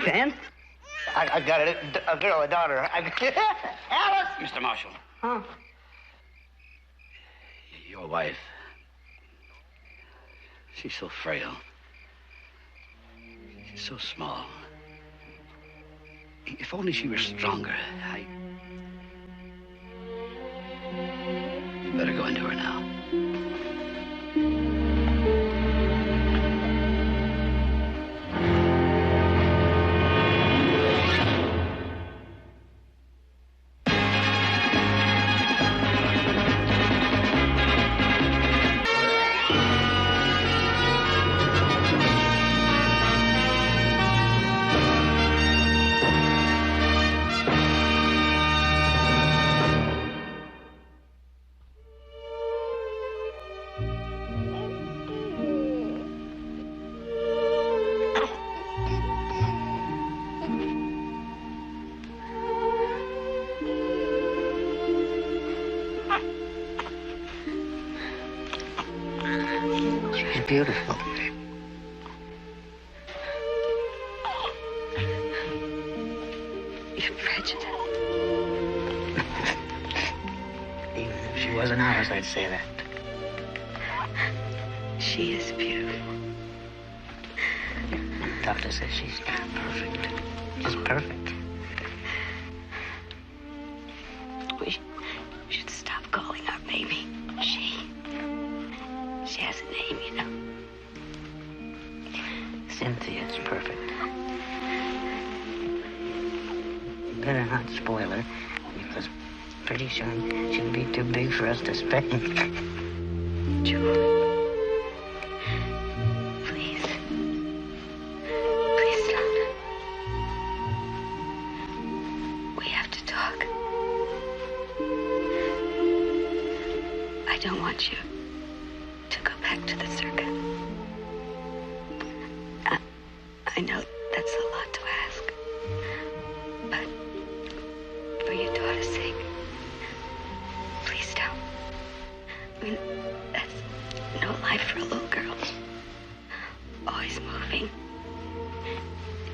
Ben? I got a girl, a daughter. Alice! Mr. Marshall. Huh? Your wife. She's so frail. She's so small. If only she were stronger, You better go into her now. She's beautiful. You're prejudiced. Even if she wasn't ours, I'd say that. She is beautiful. The doctor says she's perfect. She's perfect. We should stop calling our baby she. She has a name, you know. Cynthia's perfect. You better not spoil her, because pretty soon she'll be too big for us to spank. Joe. Please. Please don't. We have to talk. I don't want you to go back to the circus. I know that's a lot to ask. But for your daughter's sake, please don't. I mean, that's no life for a little girl. Always moving.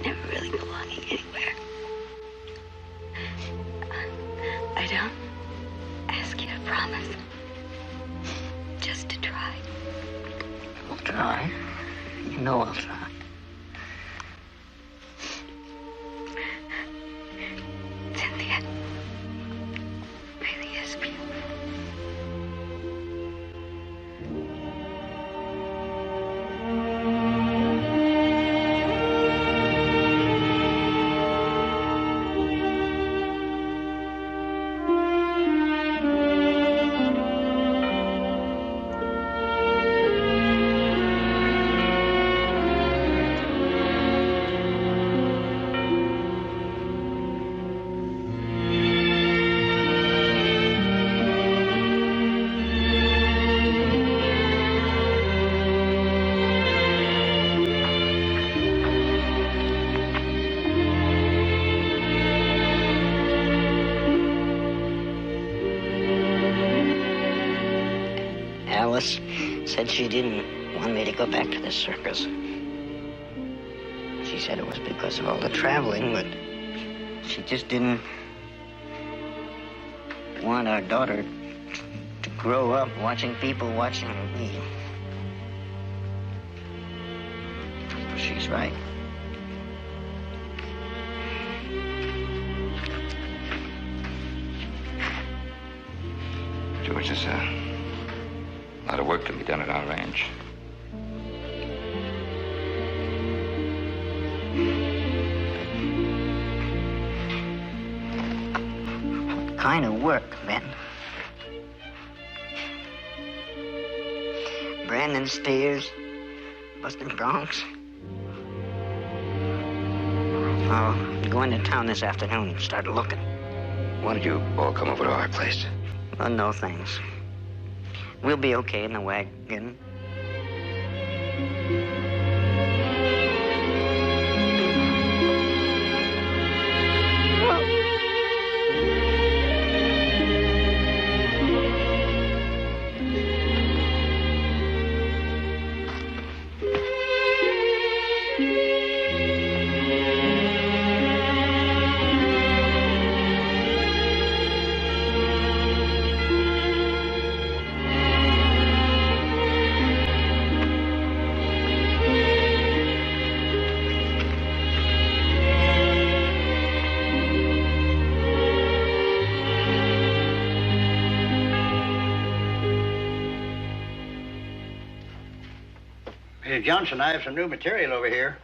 Never really belonging anywhere. I don't ask you to promise. Just to try. I'll try. You know I'll try. Cynthia really is beautiful. Alice said she didn't want me to go back to the circus. She said it was because of all the traveling, but she just didn't want our daughter grow up watching people watching me. She's right. George, there's a lot of work can be done at our ranch. What kind of work, Ben? Brandon Steers, busting broncs. I'll go into town this afternoon and start looking. Why don't you all come over to our place? Oh, no thanks. We'll be okay in the wagon. Hey, Johnson, I have some new material over here.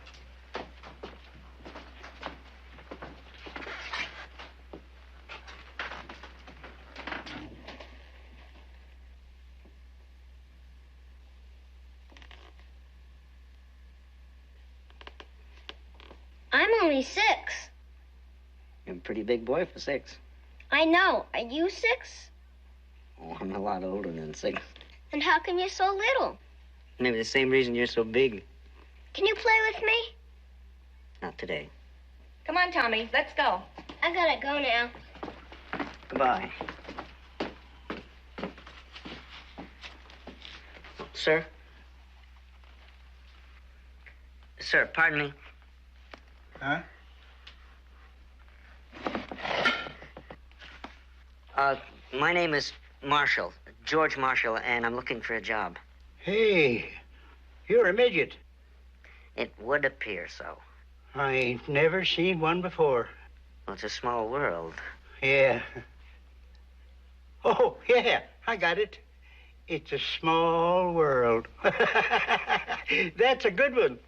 I'm only 6. You're a pretty big boy for 6. I know. Are you 6? Oh, I'm a lot older than 6. And how come you're so little? Maybe the same reason you're so big. Can you play with me? Not today. Come on, Tommy. Let's go. I gotta go now. Goodbye. Sir? Sir, pardon me. Huh? My name is Marshall, George Marshall, and I'm looking for a job. Hey, you're a midget. It would appear so. I ain't never seen one before. Well, it's a small world. Yeah. Oh, yeah, I got it. It's a small world. That's a good one.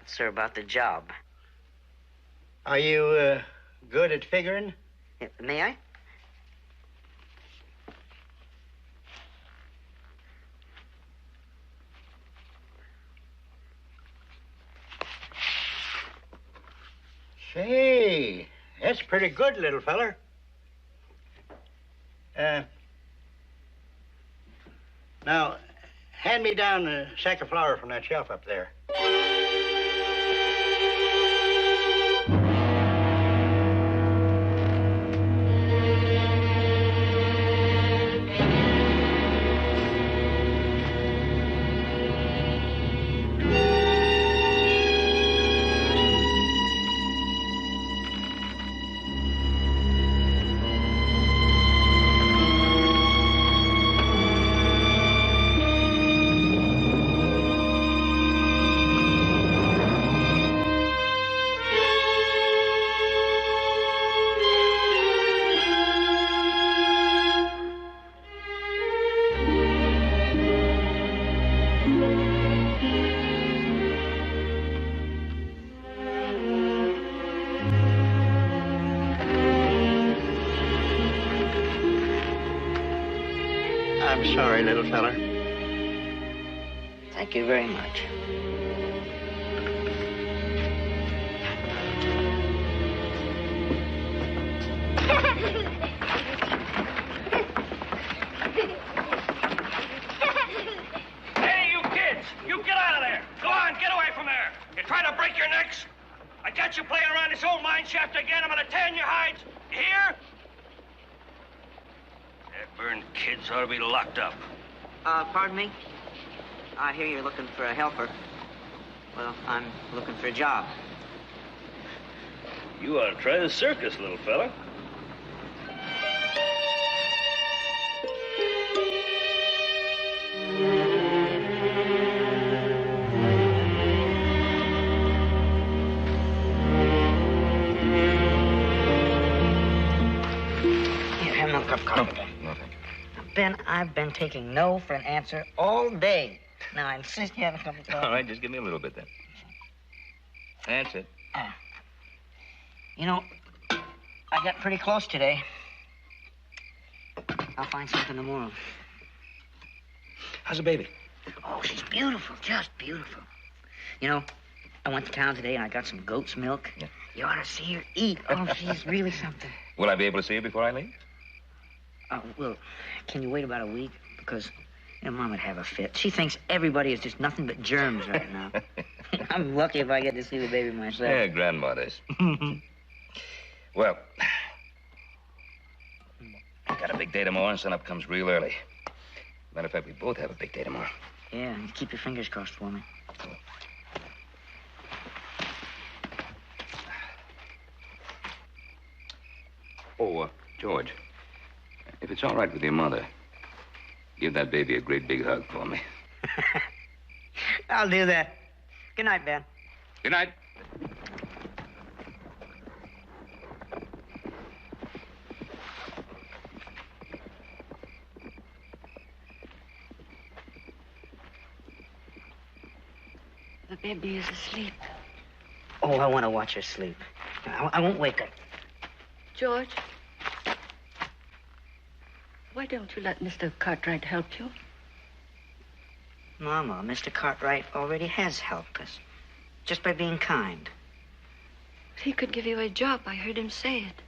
Sir, about the job. Are you, good at figuring? May I? Say, that's pretty good, little feller. Now, hand me down a sack of flour from that shelf up there. I'm sorry, little feller. Thank you very much. Hey, you kids! You get out of there! Go on, get away from there! You try to break your necks? I got you playing around this old mine shaft again. I'm gonna tan your hides. You hear? That burned kids ought to be locked up. Pardon me? I hear you're looking for a helper. Well, I'm looking for a job. You ought to try the circus, little fella. Ben. Nothing. Now, Ben, I've been taking no for an answer all day. Now, I insist you have a cup of coffee. All right, just give me a little bit then. That's it. You know, I got pretty close today. I'll find something tomorrow. How's the baby? Oh, she's beautiful, just beautiful. You know, I went to town today and I got some goat's milk. Yeah. You ought to see her eat. Oh, she's really something. Will I be able to see her before I leave? Well, can you wait about a week? Because, you know, Mom would have a fit. She thinks everybody is just nothing but germs right now. I'm lucky if I get to see the baby myself. Yeah, grandmothers. Well, got a big day tomorrow and sunup comes real early. Matter of fact, we both have a big day tomorrow. Yeah, keep your fingers crossed for me. Oh, George, if it's all right with your mother, give that baby a great big hug for me. I'll do that. Good night, Ben. Good night. The baby is asleep. Oh, I want to watch her sleep. I won't wake her. George, why don't you let Mr. Cartwright help you? Mama, Mr. Cartwright already has helped us. Just by being kind. He could give you a job. I heard him say it.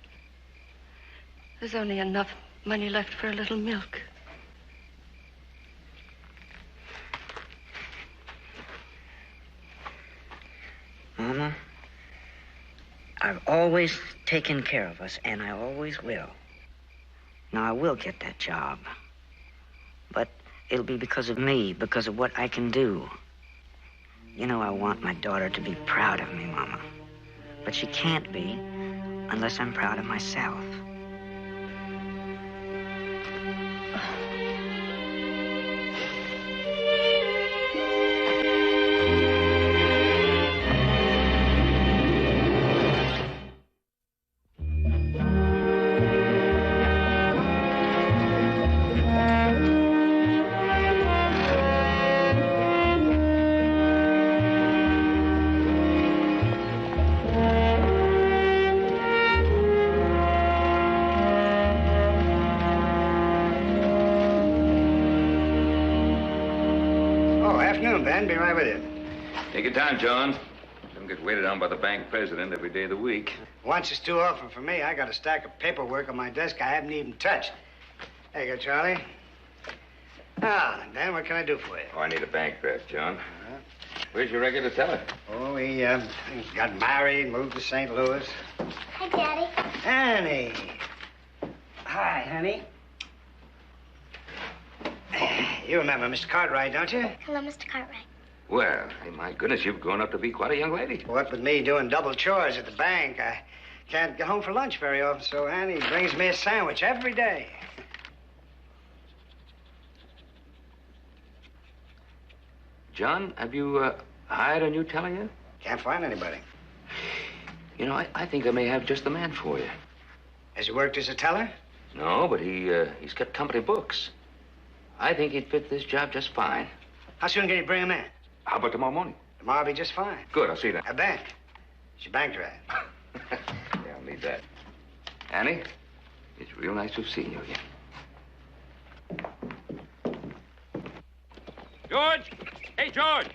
There's only enough money left for a little milk. Mama, I've always taken care of us, and I always will. Now, I will get that job. But it'll be because of me, because of what I can do. You know, I want my daughter to be proud of me, Mama. But she can't be unless I'm proud of myself. Ben. Be right with you. Take your time, John. Don't get waited on by the bank president every day of the week. Once is too often for me. I got a stack of paperwork on my desk I haven't even touched. There you go, Charlie. Now, then, Ben, what can I do for you? Oh, I need a bank draft, John. Where's your regular teller? Oh, he got married, moved to St. Louis. Hi, Daddy. Annie. Hi, honey. You remember Mr. Cartwright, don't you? Hello, Mr. Cartwright. Well, hey, my goodness, you've grown up to be quite a young lady. What with me doing double chores at the bank, I can't get home for lunch very often, so Annie brings me a sandwich every day. John, have you hired a new teller yet? Can't find anybody. You know, I think I may have just the man for you. Has he worked as a teller? No, but he's kept company books. I think he'd fit this job just fine. How soon can you bring him in? How about tomorrow morning? Tomorrow will be just fine. Good, I'll see you then. A bank. It's your bank draft. Yeah, I'll need that. Annie, it's real nice to have seen you again. George! Hey, George!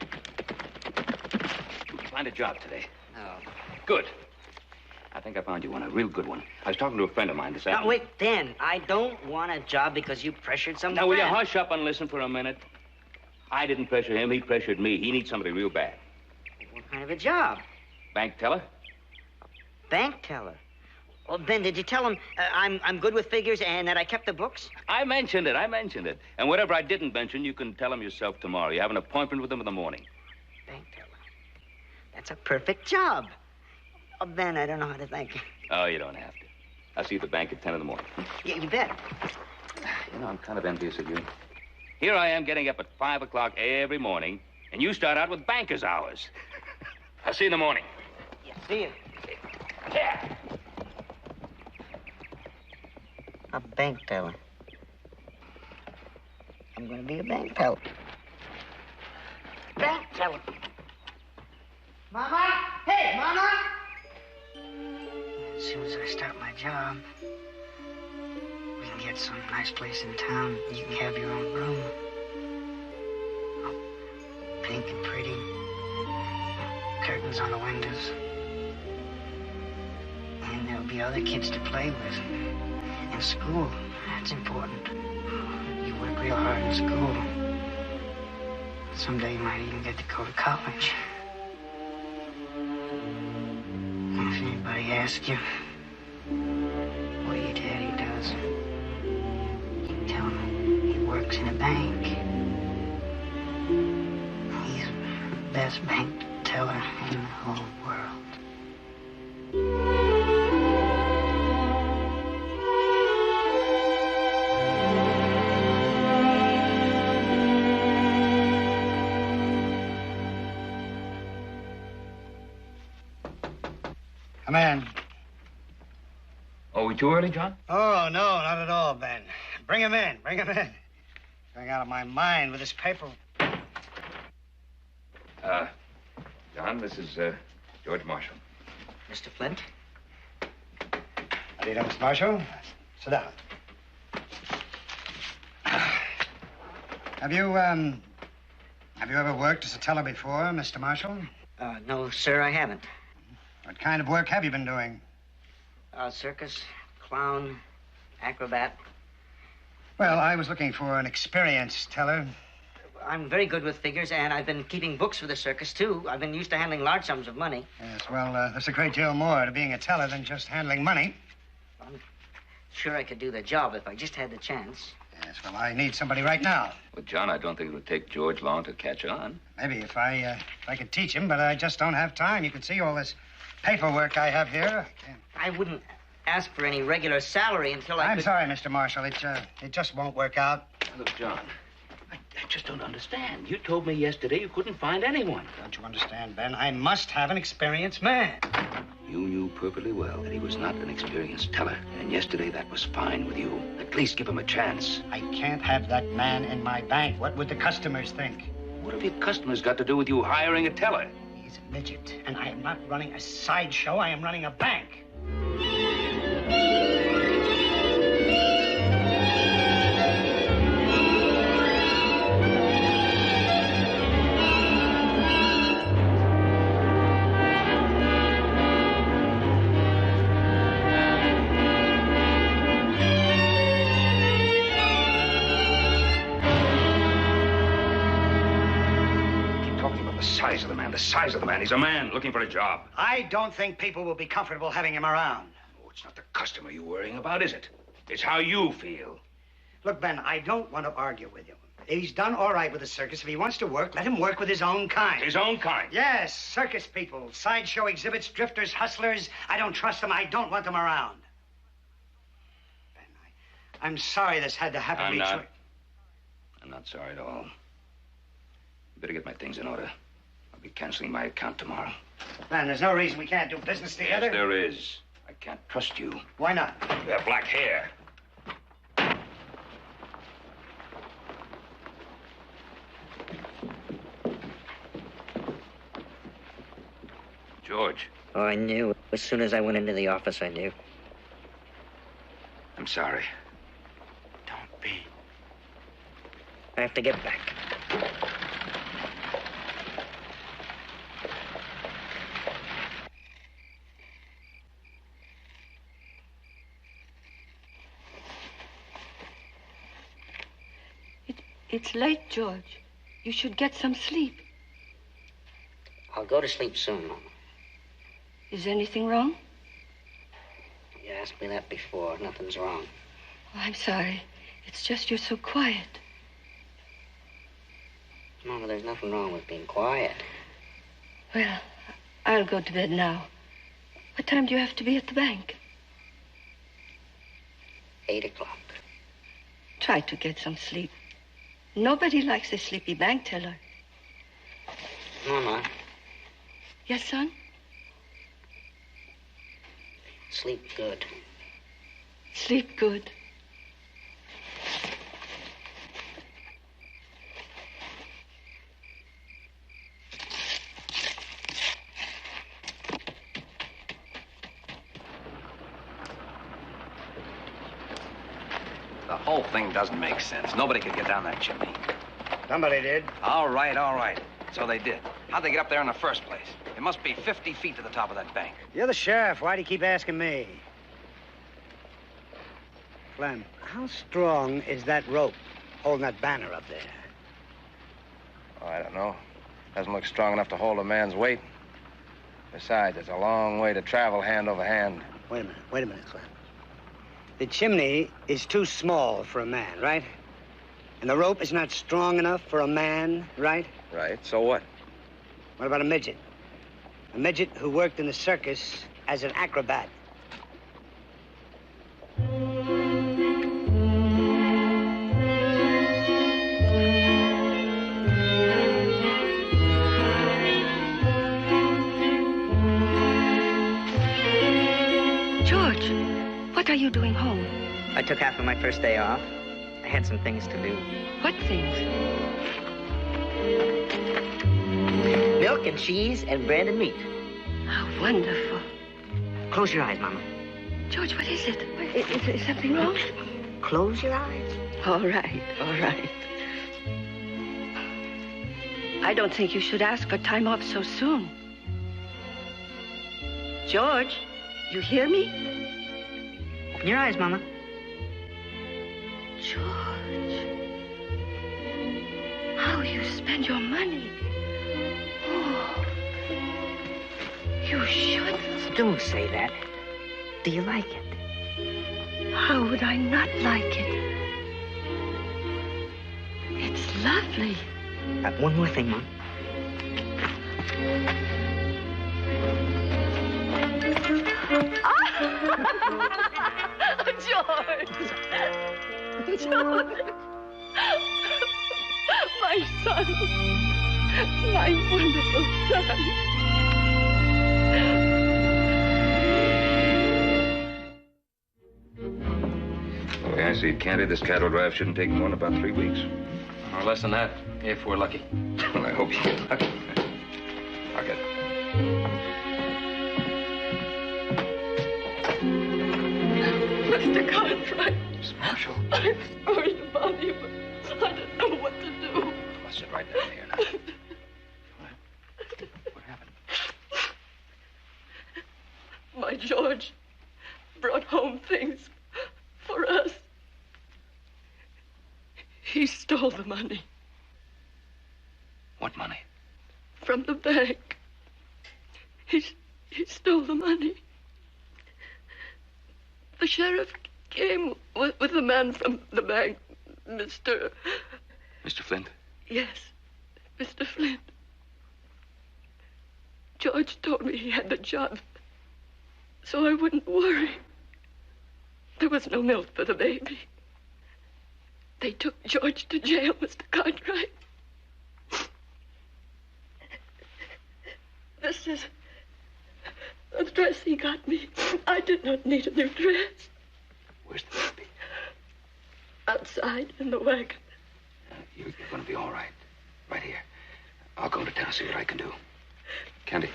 Did you find a job today? No. Good. I think I found you one, a real good one. I was talking to a friend of mine this Now, afternoon. wait, Ben, I don't want a job because you pressured some Now, will you friend. hush up and listen for a minute? I didn't pressure him. He pressured me. He needs somebody real bad. What kind of a job? Bank teller? Bank teller. Well, Ben, did you tell him I'm good with figures and that I kept the books? I mentioned it. And whatever I didn't mention, you can tell him yourself tomorrow. You have an appointment with him in the morning. Bank teller. That's a perfect job. Oh, Ben, I don't know how to thank you. Oh, you don't have to. I'll see you at the bank at 10 in the morning. Yeah, you bet. You know, I'm kind of envious of you. Here I am getting up at 5 o'clock every morning, and you start out with banker's hours. I'll see you in the morning. Yeah, see you. Yeah. A bank teller. I'm going to be a bank teller. Bank teller. Mama? Hey, Mama! As soon as I start my job, we can get some nice place in town. You can have your own room. Oh, pink and pretty. Curtains on the windows. And there'll be other kids to play with. In school, that's important. You work real hard in school. Someday you might even get to go to college. If anybody asks you what your daddy does, you can tell them he works in a bank. He's the best bank teller in the whole world. Come in. Oh, we too early, John? Oh, no, not at all, Ben. Bring him in. Bring him in. Going out of my mind with this paper. John, this is George Marshall. Mr. Flint? How do you do, Mr. Marshall? Sit down. Have you ever worked as a teller before, Mr. Marshall? No, sir, I haven't. What kind of work have you been doing? Circus, clown, acrobat. Well, I was looking for an experienced teller. I'm very good with figures, and I've been keeping books for the circus, too. I've been used to handling large sums of money. Yes, well, there's a great deal more to being a teller than just handling money. I'm sure I could do the job if I just had the chance. Yes, well, I need somebody right now. Well, John, I don't think it would take George long to catch on. Maybe if I could teach him, but I just don't have time. You can see all this paperwork I have here. I wouldn't ask for any regular salary until I'm sorry, Mr. Marshall. It just won't work out. Look, John, I just don't understand. You told me yesterday you couldn't find anyone. Don't you understand, Ben? I must have an experienced man. You knew perfectly well that he was not an experienced teller. And yesterday that was fine with you. At least give him a chance. I can't have that man in my bank. What would the customers think? What have your customers got to do with you hiring a teller? He's a midget, and I am not running a sideshow. I am running a bank. The size of the man. He's a man looking for a job. I don't think people will be comfortable having him around. Oh, it's not the customer you're worrying about, is it? It's how you feel. Look, Ben, I don't want to argue with you. He's done all right with the circus. If he wants to work, let him work with his own kind. His own kind? Yes, circus people, sideshow exhibits, drifters, hustlers. I don't trust them. I don't want them around. Ben, I'm sorry this had to happen to me. I'm not sorry at all. Better get my things in order. I'll be canceling my account tomorrow. Ben, there's no reason we can't do business together. Yes, there is. I can't trust you. Why not? You have black hair. George. Oh, I knew. As soon as I went into the office, I knew. I'm sorry. Don't be. I have to get back. It's late, George. You should get some sleep. I'll go to sleep soon, Mama. Is anything wrong? You asked me that before. Nothing's wrong. Oh, I'm sorry. It's just you're so quiet. Mama, there's nothing wrong with being quiet. Well, I'll go to bed now. What time do you have to be at the bank? 8 o'clock. Try to get some sleep. Nobody likes a sleepy bank teller. Mama. Yes, son? Sleep good. Sleep good. thing doesn't make sense. Nobody could get down that chimney. Somebody did. All right, all right. So they did. How'd they get up there in the first place? It must be 50 feet to the top of that bank. You're the sheriff. Why do you keep asking me? Clem, how strong is that rope holding that banner up there? Oh, I don't know. Doesn't look strong enough to hold a man's weight. Besides, it's a long way to travel hand over hand. Wait a minute, Clem. The chimney is too small for a man, right? And the rope is not strong enough for a man, right? Right, so what? What about a midget? A midget who worked in the circus as an acrobat. George, what are you doing home? I took half of my first day off. I had some things to do. What things? Milk and cheese and bread and meat. How wonderful. Close your eyes, Mama. George, what is it? Is something wrong? Close your eyes. All right, all right. I don't think you should ask for time off so soon. George, you hear me? Open your eyes, Mama. George, how you spend your money. Oh, you shouldn't. Don't say that. Do you like it? How would I not like it? It's lovely. One more thing, Mom. George! George! My son! My wonderful son! The way I see it, Candy, this cattle drive shouldn't take more than about 3 weeks. Or less than that, if we're lucky. Well, I hope you get lucky. I'll get it. Mr. Cartwright. Miss Marshall. I'm sorry about you, but I don't know what to do. Let's sit right down here now. What happened? My George brought home things for us. He stole the money. What money? From the bank. He stole the money. The sheriff came with a man from the bank, Mr. Mr. Flint? Yes, Mr. Flint. George told me he had the job, so I wouldn't worry. There was no milk for the baby. They took George to jail, Mr. Cartwright. This is a dress he got me. I did not need a new dress. Where's the baby? Outside in the wagon. You're going to be all right. Right here. I'll go to town, see what I can do. Candy.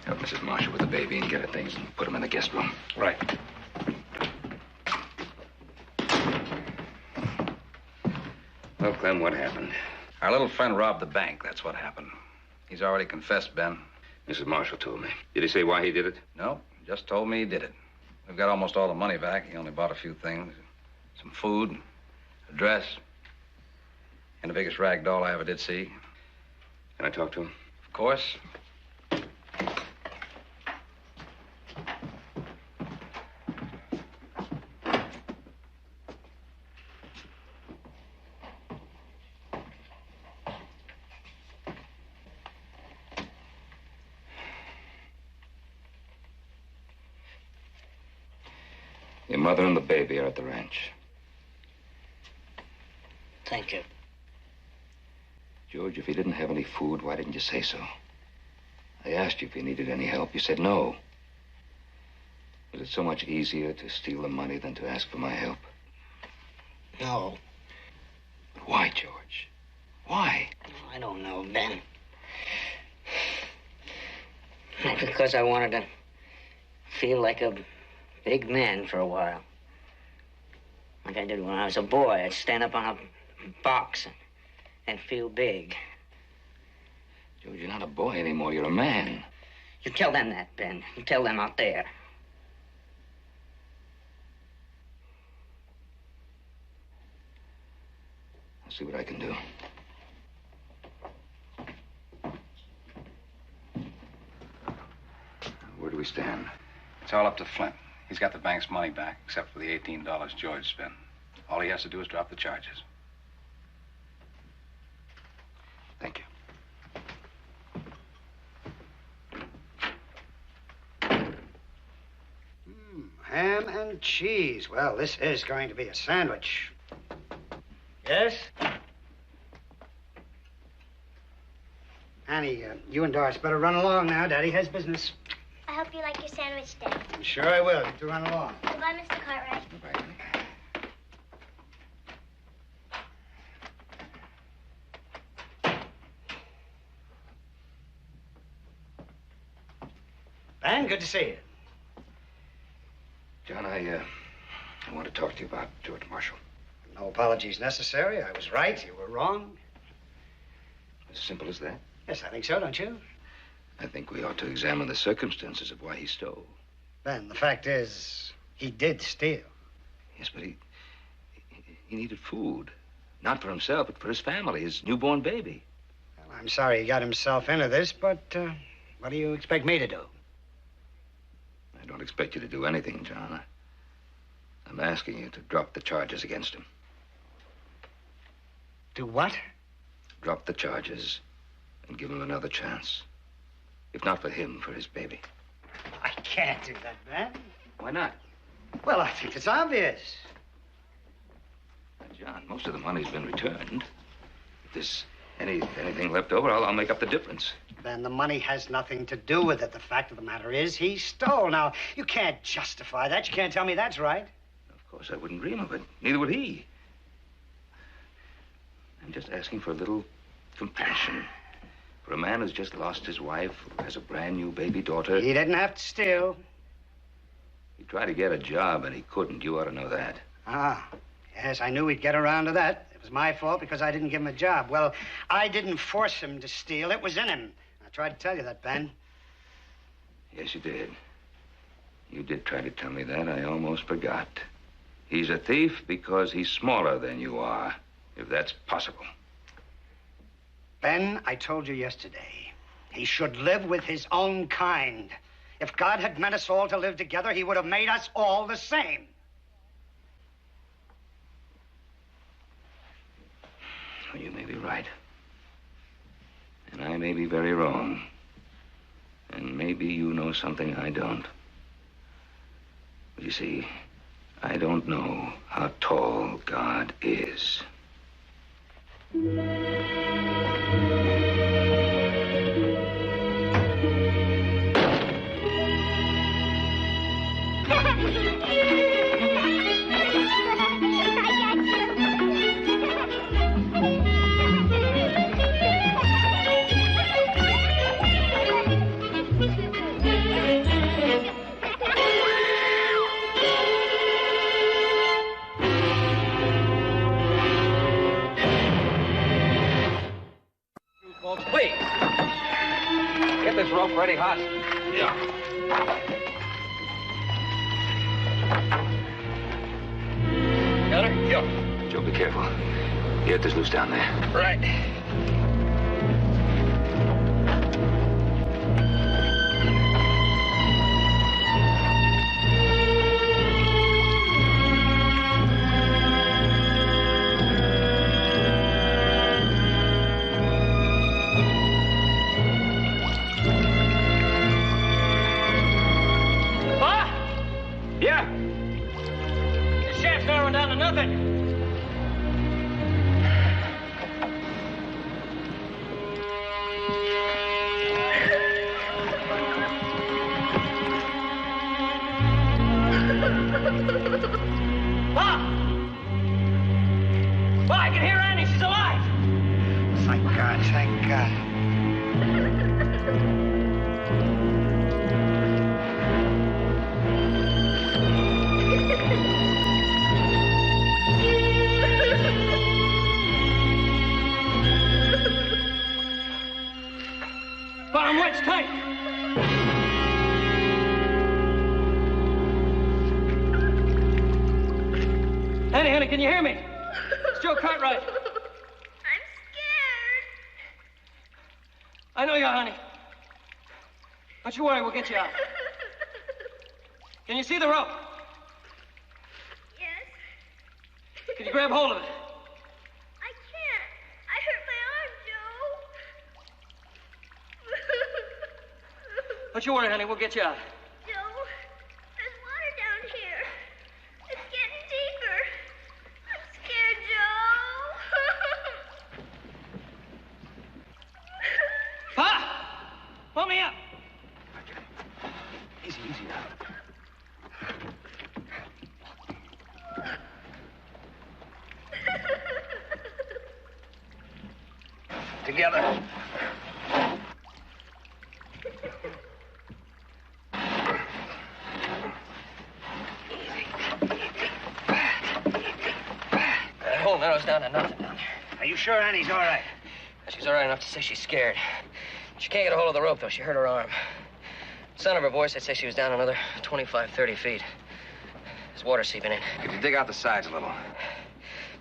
Help Mrs. Marshall with the baby and get her things and put them in the guest room. Right. Well, Clem, what happened? Our little friend robbed the bank. That's what happened. He's already confessed, Ben. Mrs. Marshall told me. Did he say why he did it? No, just told me he did it. We've got almost all the money back. He only bought a few things. Some food, a dress, and the biggest rag doll I ever did see. Can I talk to him? Of course. Your mother and the baby are at the ranch. Thank you. George, if you didn't have any food, why didn't you say so? I asked you if you needed any help. You said no. Was it so much easier to steal the money than to ask for my help? No. But why, George? Why? I don't know, Ben. Because I wanted to feel like a Big man for a while. Like I did when I was a boy. I'd stand up on a box and feel big. George, you're not a boy anymore. You're a man. You tell them that, Ben. You tell them out there. I'll see what I can do. Where do we stand? It's all up to Flint. He's got the bank's money back, except for the $18 George spent. All he has to do is drop the charges. Thank you. Ham and cheese. Well, this is going to be a sandwich. Yes? Annie, you and Doris better run along now. Daddy has business. I hope you like your sandwich, Dad. I'm sure I will. You two run along. Goodbye, Mr. Cartwright. Ben, good to see you. John, I want to talk to you about George Marshall. No apologies necessary. I was right. You were wrong. As simple as that? Yes, I think so, don't you? I think we ought to examine the circumstances of why he stole. Ben, the fact is, he did steal. Yes, but he needed food. Not for himself, but for his family, his newborn baby. Well, I'm sorry he got himself into this, but what do you expect me to do? I don't expect you to do anything, John. I'm asking you to drop the charges against him. Do what? Drop the charges and give him another chance. If not for him, for his baby. I can't do that, Ben. Why not? Well, I think it's obvious. Now, John, most of the money's been returned. If there's anything left over, I'll make up the difference. Ben, the money has nothing to do with it. The fact of the matter is, he stole. Now, you can't justify that. You can't tell me that's right. Of course, I wouldn't dream of it. Neither would he. I'm just asking for a little compassion. For a man who's just lost his wife, who has a brand new baby daughter. He didn't have to steal. He tried to get a job, and he couldn't. You ought to know that. Ah, yes, I knew he'd get around to that. It was my fault because I didn't give him a job. Well, I didn't force him to steal. It was in him. I tried to tell you that, Ben. Yes, you did. You did try to tell me that. I almost forgot. He's a thief because he's smaller than you are, if that's possible. Ben, I told you yesterday, he should live with his own kind. If God had meant us all to live together, he would have made us all the same. Well, you may be right. And I may be very wrong. And maybe you know something I don't. But you see, I don't know how tall God is. Please. Get this rope ready hot. Yeah. Got her? Yeah. Joe, be careful. The earth is loose down there. Right. you hear me? It's Joe Cartwright. I'm scared. I know you are, honey. Don't you worry, we'll get you out. Can you see the rope? Yes. Can you grab hold of it? I can't. I hurt my arm, Joe. Don't you worry, honey, we'll get you out. Joe, there's water down here. It's getting deeper. I'm scared, Joe. Pa! Pull me up. Easy, easy now. Together. That hole narrows down to nothing down there. Are you sure Annie's all right? She's all right enough to say she's scared. She can't get a hold of the rope, though. She hurt her arm. Sound of her voice, I'd say she was down another 25, 30 feet. There's water seeping in. Could you dig out the sides a little?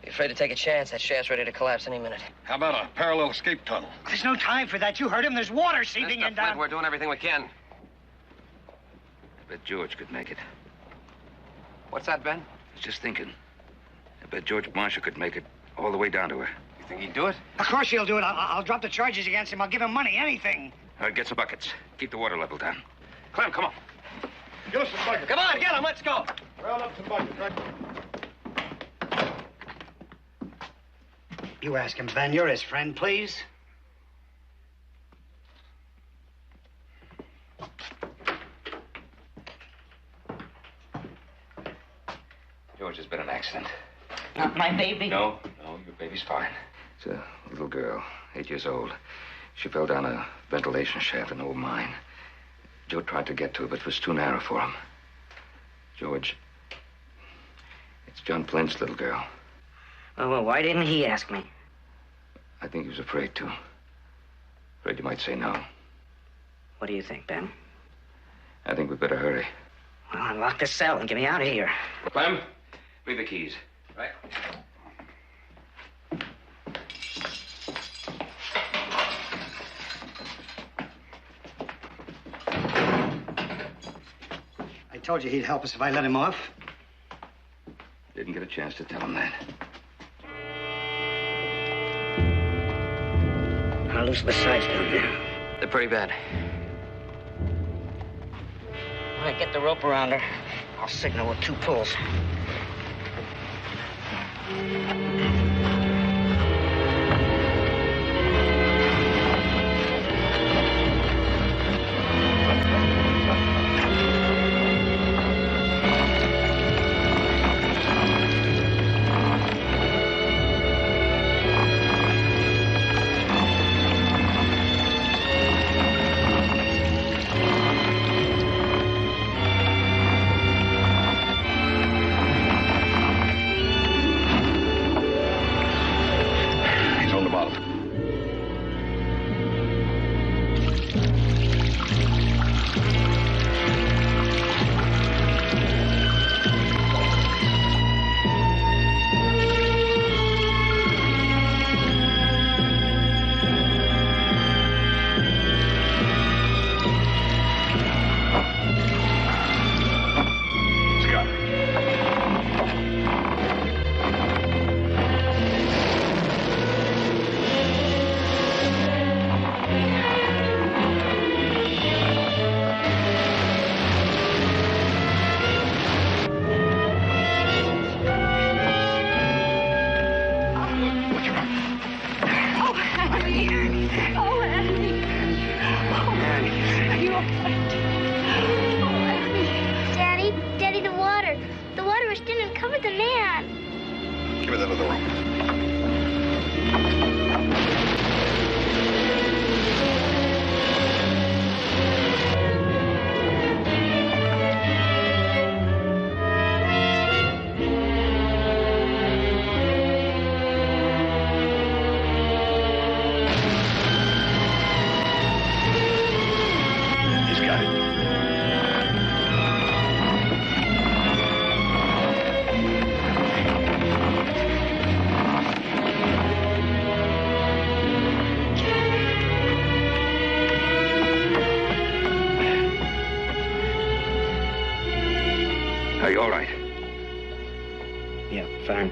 Be afraid to take a chance. That shaft's ready to collapse any minute. How about a parallel escape tunnel? There's no time for that. You heard him. There's water seeping in down. We're doing everything we can. I bet George could make it. What's that, Ben? I was just thinking. I bet George Marshall could make it all the way down to her. You think he'd do it? Of course he'll do it. I'll drop the charges against him. I'll give him money, anything. All right, get some buckets. Keep the water level down. Clem, come on. Get us some buckets. Come on, get him. Let's go. Round up some buckets, right? You ask him, Ben. You're his friend, please. George, there's been an accident. Not my baby. No, your baby's fine. It's a little girl, 8 years old. She fell down a ventilation shaft in an old mine. Joe tried to get to her, but it was too narrow for him. George, it's John Flint's little girl. Oh, well, why didn't he ask me? I think he was afraid to. Afraid you might say no. What do you think, Ben? I think we better hurry. Well, unlock the cell and get me out of here. Clem, bring the keys. Right. I told you he'd help us if I let him off. Didn't get a chance to tell him that. How loose the sides down there? They're pretty bad. When I get the rope around her, I'll signal with 2 pulls. He's on the bottom. He's got her. Oh, Annie. Oh, Annie. Oh, are you all right? Oh, Annie. Daddy, the water. The water rushed in and covered the man. Give me that other rope. He's got it. Fine.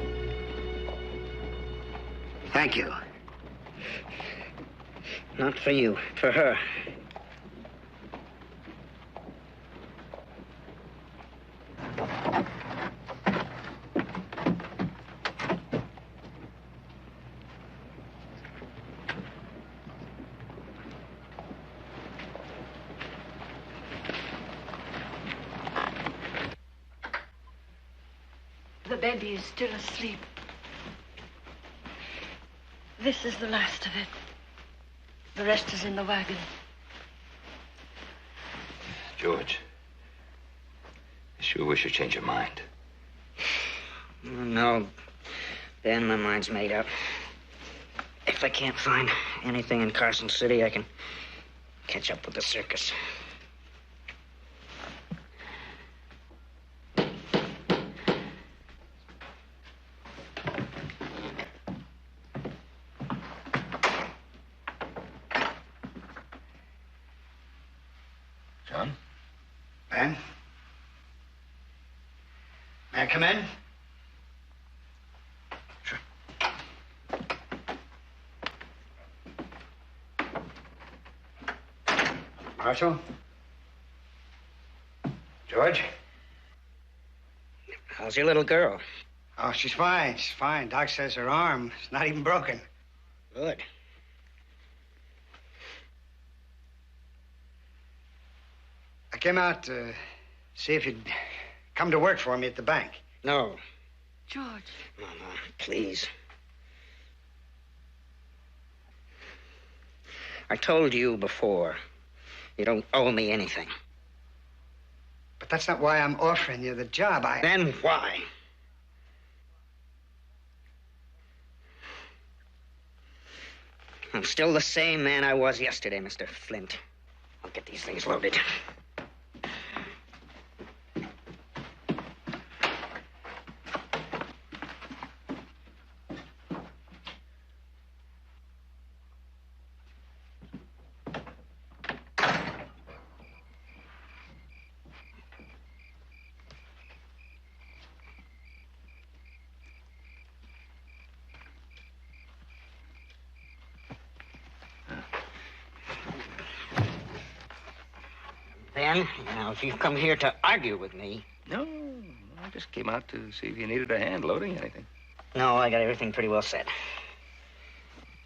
Thank you. Not for you, for her. The baby is still asleep. This is the last of it. The rest is in the wagon. George, I sure wish you'd change your mind. No, Ben, my mind's made up. If I can't find anything in Carson City, I can catch up with the circus. John? Ben? May I come in? Sure. Marshal? George? How's your little girl? Oh, she's fine. She's fine. Doc says her arm is not even broken. Good. I came out to see if you'd come to work for me at the bank. No. George. Mama, please. I told you before, you don't owe me anything. But that's not why I'm offering you the job. Then why? I'm still the same man I was yesterday, Mr. Flint. I'll get these things loaded. Ben, now, if you've come here to argue with me... No, I just came out to see if you needed a hand loading anything. No, I got everything pretty well set.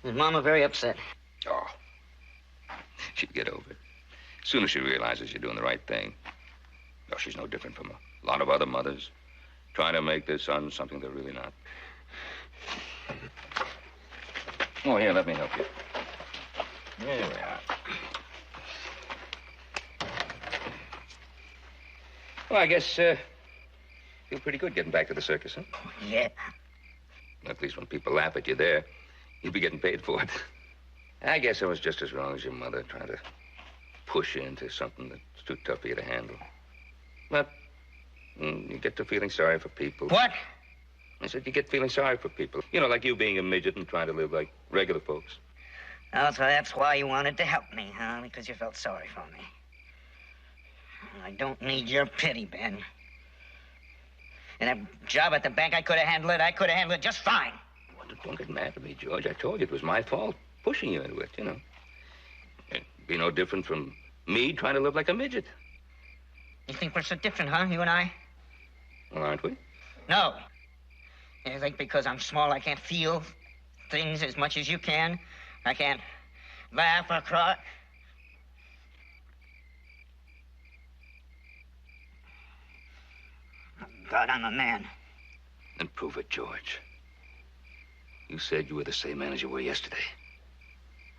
Is Mama very upset? Oh, she'd get over it. As soon as she realizes you're doing the right thing. Oh, she's no different from a lot of other mothers, trying to make their sons something they're really not. Oh, here, let me help you. There we are. Well, I guess, feel pretty good getting back to the circus, huh? Yeah. At least when people laugh at you there, you'll be getting paid for it. I guess I was just as wrong as your mother, trying to push you into something that's too tough for you to handle. But you get to feeling sorry for people. What? I said you get feeling sorry for people. You know, like you being a midget and trying to live like regular folks. Oh, so that's why you wanted to help me, huh? Because you felt sorry for me. I don't need your pity, Ben. And that job at the bank, I could have handled it. I could have handled it just fine. Well, don't get mad at me, George. I told you it was my fault, pushing you into it, you know. It'd be no different from me trying to live like a midget. You think we're so different, huh, you and I? Well, aren't we? No. You think because I'm small I can't feel things as much as you can? I can't laugh or cry? God, I'm a man. Then prove it, George. You said you were the same man as you were yesterday.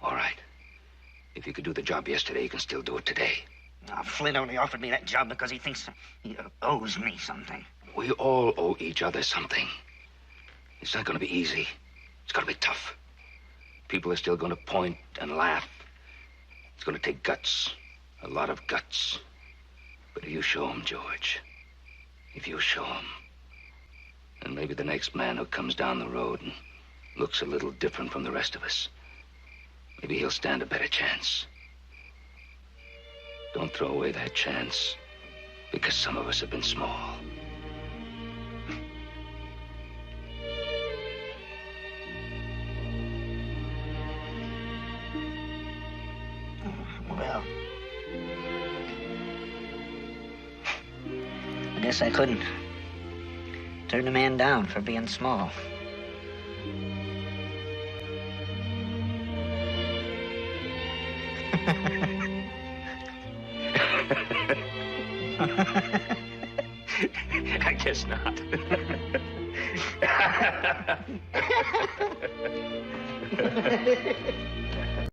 All right. If you could do the job yesterday, you can still do it today. Oh, Flint only offered me that job because he thinks he owes me something. We all owe each other something. It's not going to be easy. It's going to be tough. People are still going to point and laugh. It's going to take guts. A lot of guts. But if you show them, George, if you show them, then maybe the next man who comes down the road and looks a little different from the rest of us, maybe he'll stand a better chance. Don't throw away that chance because some of us have been small. guess I couldn't turn a man down for being small. I guess not.